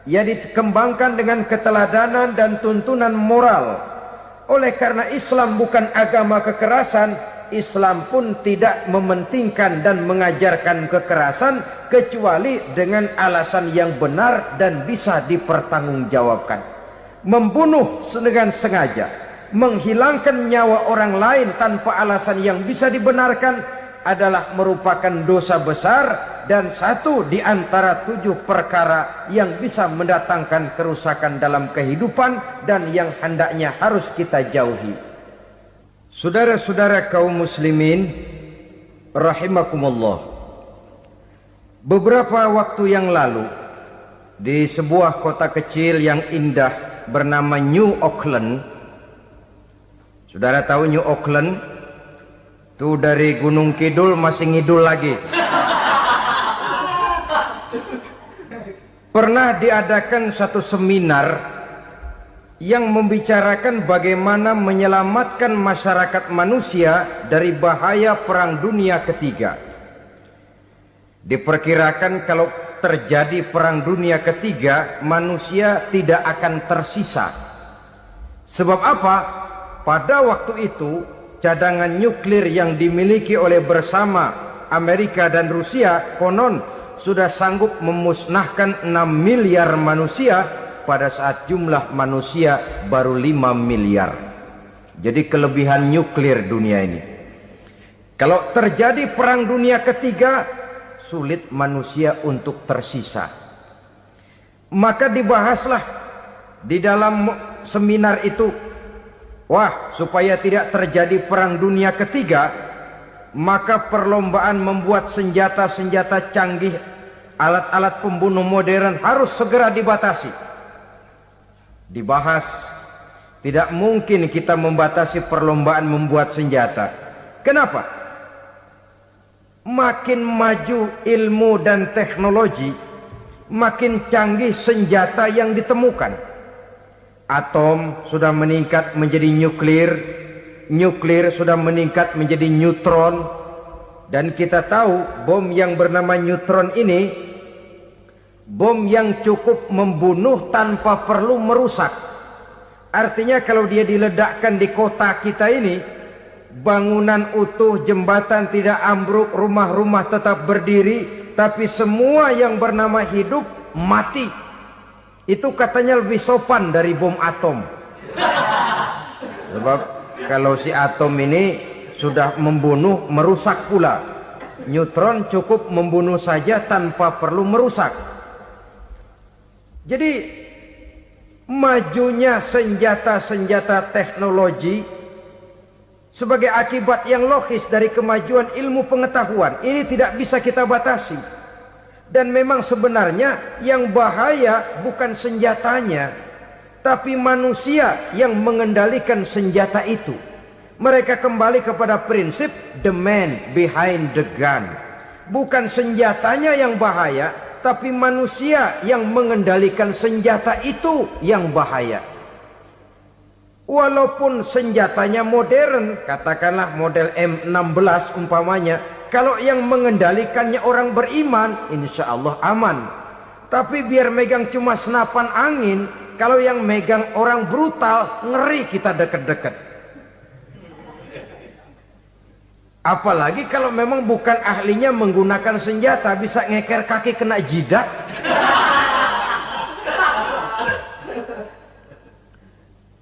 Ia dikembangkan dengan keteladanan dan tuntunan moral. Oleh karena Islam bukan agama kekerasan, Islam pun tidak mementingkan dan mengajarkan kekerasan kecuali dengan alasan yang benar dan bisa dipertanggungjawabkan. Membunuh dengan sengaja, menghilangkan nyawa orang lain tanpa alasan yang bisa dibenarkan adalah merupakan dosa besar dan satu di antara 7 perkara yang bisa mendatangkan kerusakan dalam kehidupan dan yang hendaknya harus kita jauhi. Saudara-saudara kaum muslimin rahimakumullah, beberapa waktu yang lalu di sebuah kota kecil yang indah bernama New Auckland. Saudara tahu New Auckland? Itu dari Gunung Kidul masih ngidul lagi. Pernah diadakan satu seminar yang membicarakan bagaimana menyelamatkan masyarakat manusia dari bahaya Perang Dunia Ketiga. Diperkirakan kalau terjadi Perang Dunia Ketiga, manusia tidak akan tersisa. Sebab apa? Pada waktu itu cadangan nuklir yang dimiliki oleh bersama Amerika dan Rusia konon sudah sanggup memusnahkan 6 miliar manusia pada saat jumlah manusia baru 5 miliar. Jadi kelebihan nuklir dunia ini. Kalau terjadi Perang Dunia Ketiga, sulit manusia untuk tersisa. Maka dibahaslah di dalam seminar itu Wah, supaya tidak terjadi perang dunia ketiga, maka perlombaan membuat senjata-senjata canggih, alat-alat pembunuh modern harus segera dibatasi. Dibahas, tidak mungkin kita membatasi perlombaan membuat senjata. Kenapa? Makin maju ilmu dan teknologi, makin canggih senjata yang ditemukan. Atom sudah meningkat menjadi nuklir, nuklir sudah meningkat menjadi neutron, dan kita tahu bom yang bernama neutron ini bom yang cukup membunuh tanpa perlu merusak. Artinya kalau dia diledakkan di kota kita ini, bangunan utuh, jembatan tidak ambruk, rumah-rumah tetap berdiri, tapi semua yang bernama hidup mati. Itu katanya lebih sopan dari bom atom. Sebab kalau si atom ini sudah membunuh, merusak pula. Neutron cukup membunuh saja tanpa perlu merusak. Jadi majunya senjata-senjata teknologi sebagai akibat yang logis dari kemajuan ilmu pengetahuan ini tidak bisa kita batasi. Dan memang sebenarnya yang bahaya bukan senjatanya, tapi manusia yang mengendalikan senjata itu. Mereka kembali kepada prinsip the man behind the gun. Bukan senjatanya yang bahaya, tapi manusia yang mengendalikan senjata itu yang bahaya. Walaupun senjatanya modern, katakanlah model M16 umpamanya, kalau yang mengendalikannya orang beriman, insya Allah aman. Tapi biar megang cuma senapan angin, kalau yang megang orang brutal, ngeri kita deket-deket. Apalagi kalau memang bukan ahlinya menggunakan senjata, bisa ngeker kaki kena jidat.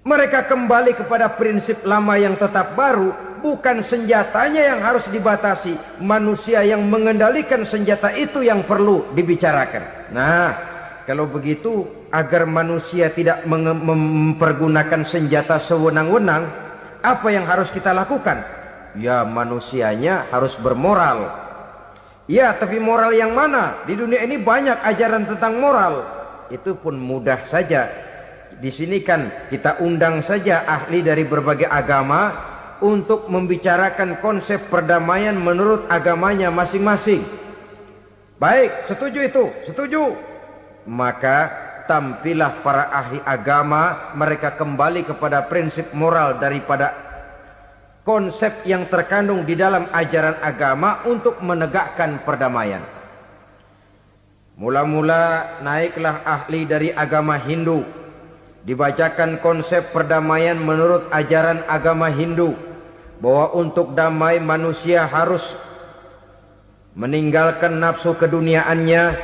Mereka kembali kepada prinsip lama yang tetap baru. Bukan senjatanya yang harus dibatasi, manusia yang mengendalikan senjata itu yang perlu dibicarakan. Nah, kalau begitu agar manusia tidak mempergunakan senjata sewenang-wenang, apa yang harus kita lakukan? Ya, manusianya harus bermoral. Ya, tapi moral yang mana? Di dunia ini banyak ajaran tentang moral. Itu pun mudah saja. Di sini kan kita undang saja ahli dari berbagai agama untuk membicarakan konsep perdamaian menurut agamanya masing-masing. Baik, setuju itu, setuju. Maka tampillah para ahli agama, mereka kembali kepada prinsip moral daripada konsep yang terkandung di dalam ajaran agama untuk menegakkan perdamaian. Mula-mula naiklah ahli dari agama Hindu, dibacakan konsep perdamaian menurut ajaran agama Hindu, bahwa untuk damai manusia harus meninggalkan nafsu keduniaannya,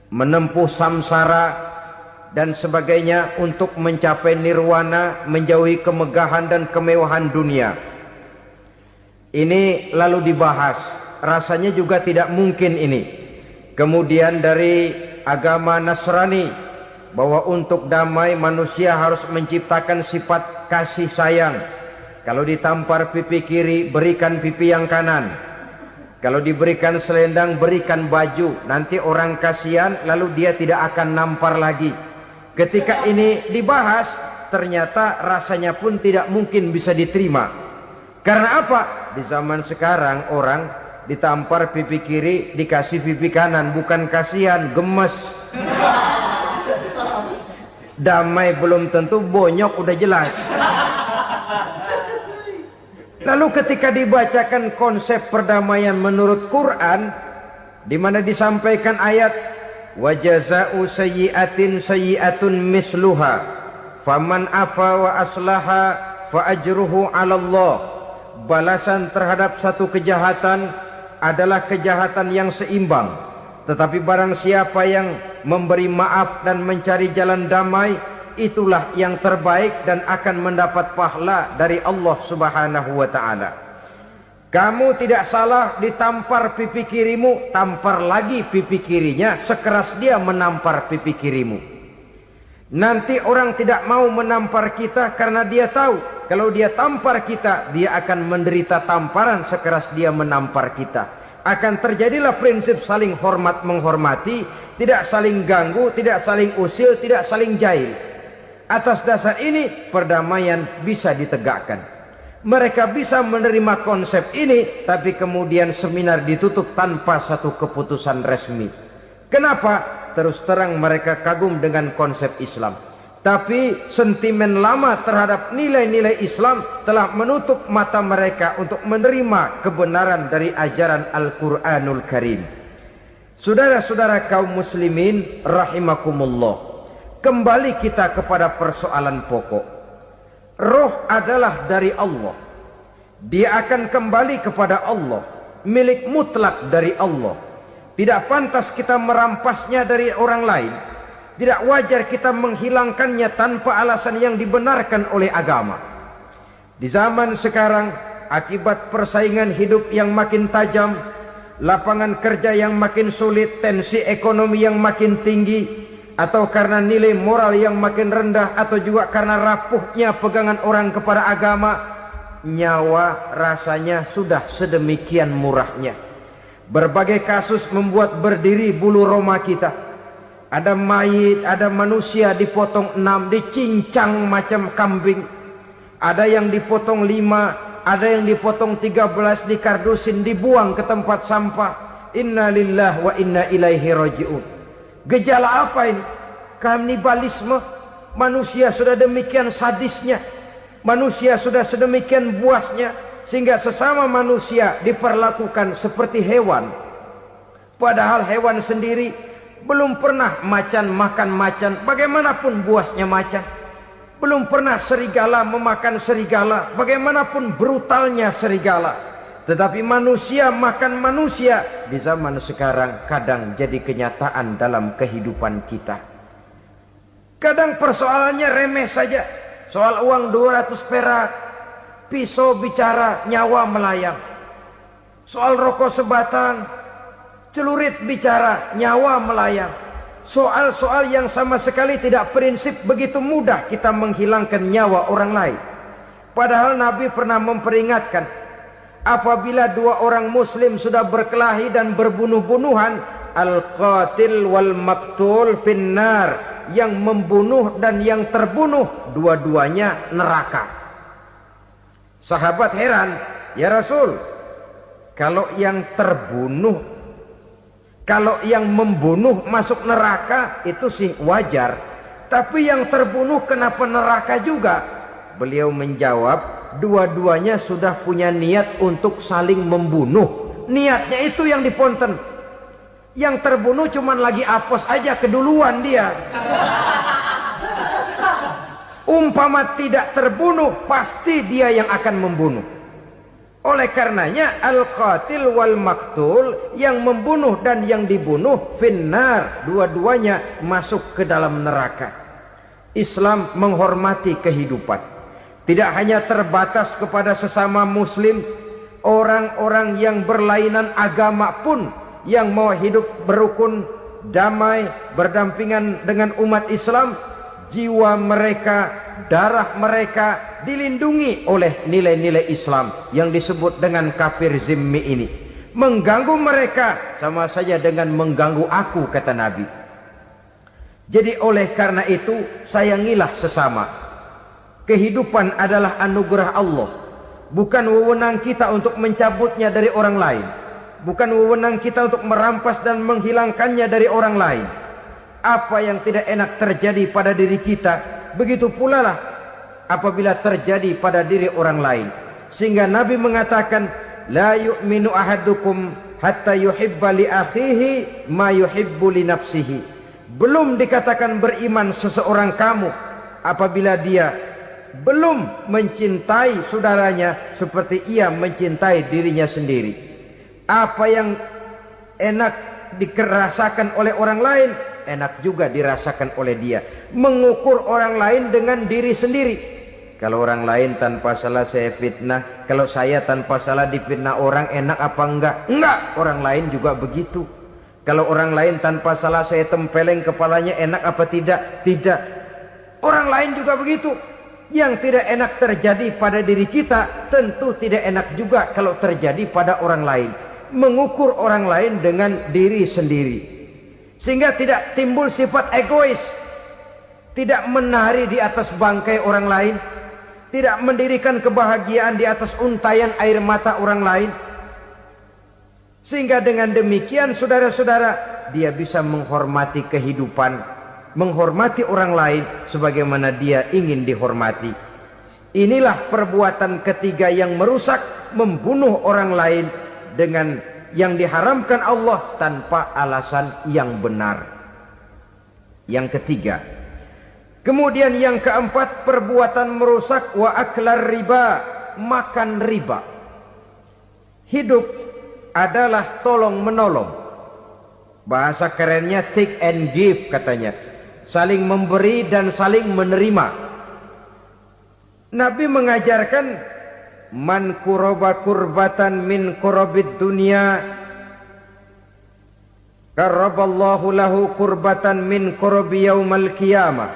menempuh samsara dan sebagainya untuk mencapai nirwana, menjauhi kemegahan dan kemewahan dunia. Ini lalu dibahas, rasanya juga tidak mungkin ini. Kemudian dari agama Nasrani, bahwa untuk damai manusia harus menciptakan sifat kasih sayang. Kalau ditampar pipi kiri, berikan pipi yang kanan. Kalau diberikan selendang, berikan baju. Nanti orang kasihan, lalu dia tidak akan nampar lagi. Ketika ini dibahas, ternyata rasanya pun tidak mungkin bisa diterima. Karena apa? Di zaman sekarang orang ditampar pipi kiri, dikasih pipi kanan. Bukan kasihan, gemes. Damai belum tentu, bonyok udah jelas. Lalu ketika dibacakan konsep perdamaian menurut Quran, di mana disampaikan ayat wa jazaa'u sayyi'atin sayyi'atun misluha faman afa wa aslaha fa ajruhu 'ala Allah. Balasan terhadap satu kejahatan adalah kejahatan yang seimbang, tetapi barang siapa yang memberi maaf dan mencari jalan damai, itulah yang terbaik dan akan mendapat pahala dari Allah Subhanahu wa ta'ala. Kamu tidak salah ditampar pipi kirimu, tampar lagi pipi kirinya sekeras dia menampar pipi kirimu. Nanti orang tidak mau menampar kita karena dia tahu kalau dia tampar kita, dia akan menderita tamparan sekeras dia menampar kita. Akan terjadilah prinsip saling hormat menghormati, tidak saling ganggu, tidak saling usil, tidak saling jahil. Atas dasar ini perdamaian bisa ditegakkan. Mereka bisa menerima konsep ini, tapi kemudian seminar ditutup tanpa satu keputusan resmi. Kenapa? Terus terang mereka kagum dengan konsep Islam, tapi sentimen lama terhadap nilai-nilai Islam telah menutup mata mereka untuk menerima kebenaran dari ajaran Al-Quranul Karim. Saudara-saudara kaum muslimin rahimakumullah, kembali kita kepada persoalan pokok. Roh adalah dari Allah, dia akan kembali kepada Allah, milik mutlak dari Allah. Tidak pantas kita merampasnya dari orang lain. Tidak wajar kita menghilangkannya tanpa alasan yang dibenarkan oleh agama. Di zaman sekarang, akibat persaingan hidup yang makin tajam, lapangan kerja yang makin sulit, tensi ekonomi yang makin tinggi, atau karena nilai moral yang makin rendah, atau juga karena rapuhnya pegangan orang kepada agama, nyawa rasanya sudah sedemikian murahnya. Berbagai kasus membuat berdiri bulu roma kita. Ada mayit, ada manusia dipotong 6, dicincang macam kambing. Ada yang dipotong 5, ada yang dipotong 13, dikardusin, dibuang ke tempat sampah. Inna lillahi wa inna ilaihi raji'un. Gejala apa ini? Kanibalisme. Manusia sudah demikian sadisnya, manusia sudah sedemikian buasnya, sehingga sesama manusia diperlakukan seperti hewan. Padahal hewan sendiri belum pernah macan makan macan, bagaimanapun buasnya macan. Belum pernah serigala memakan serigala, bagaimanapun brutalnya serigala. Tetapi manusia makan manusia di zaman sekarang kadang jadi kenyataan dalam kehidupan kita. Kadang persoalannya remeh saja, soal uang 200 perak, pisau bicara, nyawa melayang. Soal rokok sebatang, celurit bicara, nyawa melayang. Soal-soal yang sama sekali tidak prinsip, begitu mudah kita menghilangkan nyawa orang lain. Padahal Nabi pernah memperingatkan, apabila dua orang muslim sudah berkelahi dan berbunuh-bunuhan, al-qatil wal maktul finnar, yang membunuh dan yang terbunuh dua-duanya neraka. Sahabat heran, ya Rasul, kalau yang terbunuh, kalau yang membunuh masuk neraka itu sih wajar, tapi yang terbunuh kenapa neraka juga? Beliau menjawab, dua-duanya sudah punya niat untuk saling membunuh. Niatnya itu yang diponten. Yang terbunuh cuman lagi apes aja, keduluan dia. Umpama tidak terbunuh, pasti dia yang akan membunuh. Oleh karenanya al-qatil wal maktul, yang membunuh dan yang dibunuh finnar, dua-duanya masuk ke dalam neraka. Islam menghormati kehidupan, tidak hanya terbatas kepada sesama muslim, orang-orang yang berlainan agama pun yang mau hidup berukun, damai, berdampingan dengan umat Islam, jiwa mereka, darah mereka dilindungi oleh nilai-nilai Islam yang disebut dengan kafir zimmi ini. Mengganggu mereka sama saja dengan mengganggu aku, kata Nabi. Jadi oleh karena itu sayangilah sesama. Kehidupan adalah anugerah Allah, bukan wewenang kita untuk mencabutnya dari orang lain, bukan wewenang kita untuk merampas dan menghilangkannya dari orang lain. Apa yang tidak enak terjadi pada diri kita, begitu pula lah apabila terjadi pada diri orang lain. Sehingga Nabi mengatakan, la yu'minu ahadukum hatta yuhibba li akhihi ma yuhibbu li nafsihi. Belum dikatakan beriman seseorang kamu apabila dia belum mencintai saudaranya seperti ia mencintai dirinya sendiri. Apa yang enak dirasakan oleh orang lain, enak juga dirasakan oleh dia. Mengukur orang lain dengan diri sendiri. Kalau orang lain tanpa salah saya fitnah, kalau saya tanpa salah difitnah orang, enak apa enggak? Enggak, orang lain juga begitu. Kalau orang lain tanpa salah saya tempeleng kepalanya, enak apa tidak? Tidak. Orang lain juga begitu. Yang tidak enak terjadi pada diri kita, tentu tidak enak juga kalau terjadi pada orang lain. Mengukur orang lain dengan diri sendiri, sehingga tidak timbul sifat egois, tidak menari di atas bangkai orang lain, tidak mendirikan kebahagiaan di atas untayan air mata orang lain. Sehingga dengan demikian saudara-saudara, dia bisa menghormati kehidupan, menghormati orang lain sebagaimana dia ingin dihormati. Inilah perbuatan ketiga yang merusak, membunuh orang lain dengan yang diharamkan Allah tanpa alasan yang benar. Yang ketiga. Kemudian yang keempat, perbuatan merusak wa aklar riba, makan riba. Hidup adalah tolong menolong. Bahasa kerennya take and give katanya. Saling memberi dan saling menerima. Nabi mengajarkan man kuraba kurbatan min kurabid dunya karaballahu lahu kurbatan min kurabi yaumal qiyamah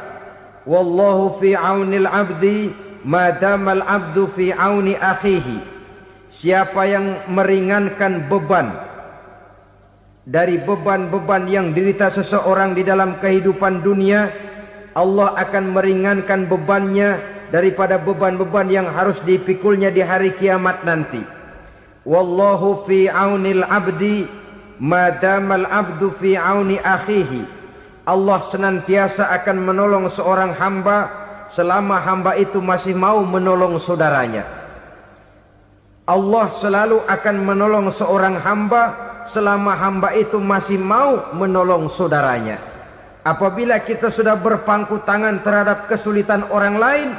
wallahu fi aunil abdi madamal abdu fi auni akhihi. Siapa yang meringankan beban dari beban-beban yang dirita seseorang di dalam kehidupan dunia, Allah akan meringankan bebannya daripada beban-beban yang harus dipikulnya di hari kiamat nanti. Wallahu fi aunil abdi madamal abdu fi auni akhihi. Allah senantiasa akan menolong seorang hamba selama hamba itu masih mau menolong saudaranya. Allah selalu akan menolong seorang hamba selama hamba itu masih mau menolong saudaranya. Apabila kita sudah berpangku tangan terhadap kesulitan orang lain,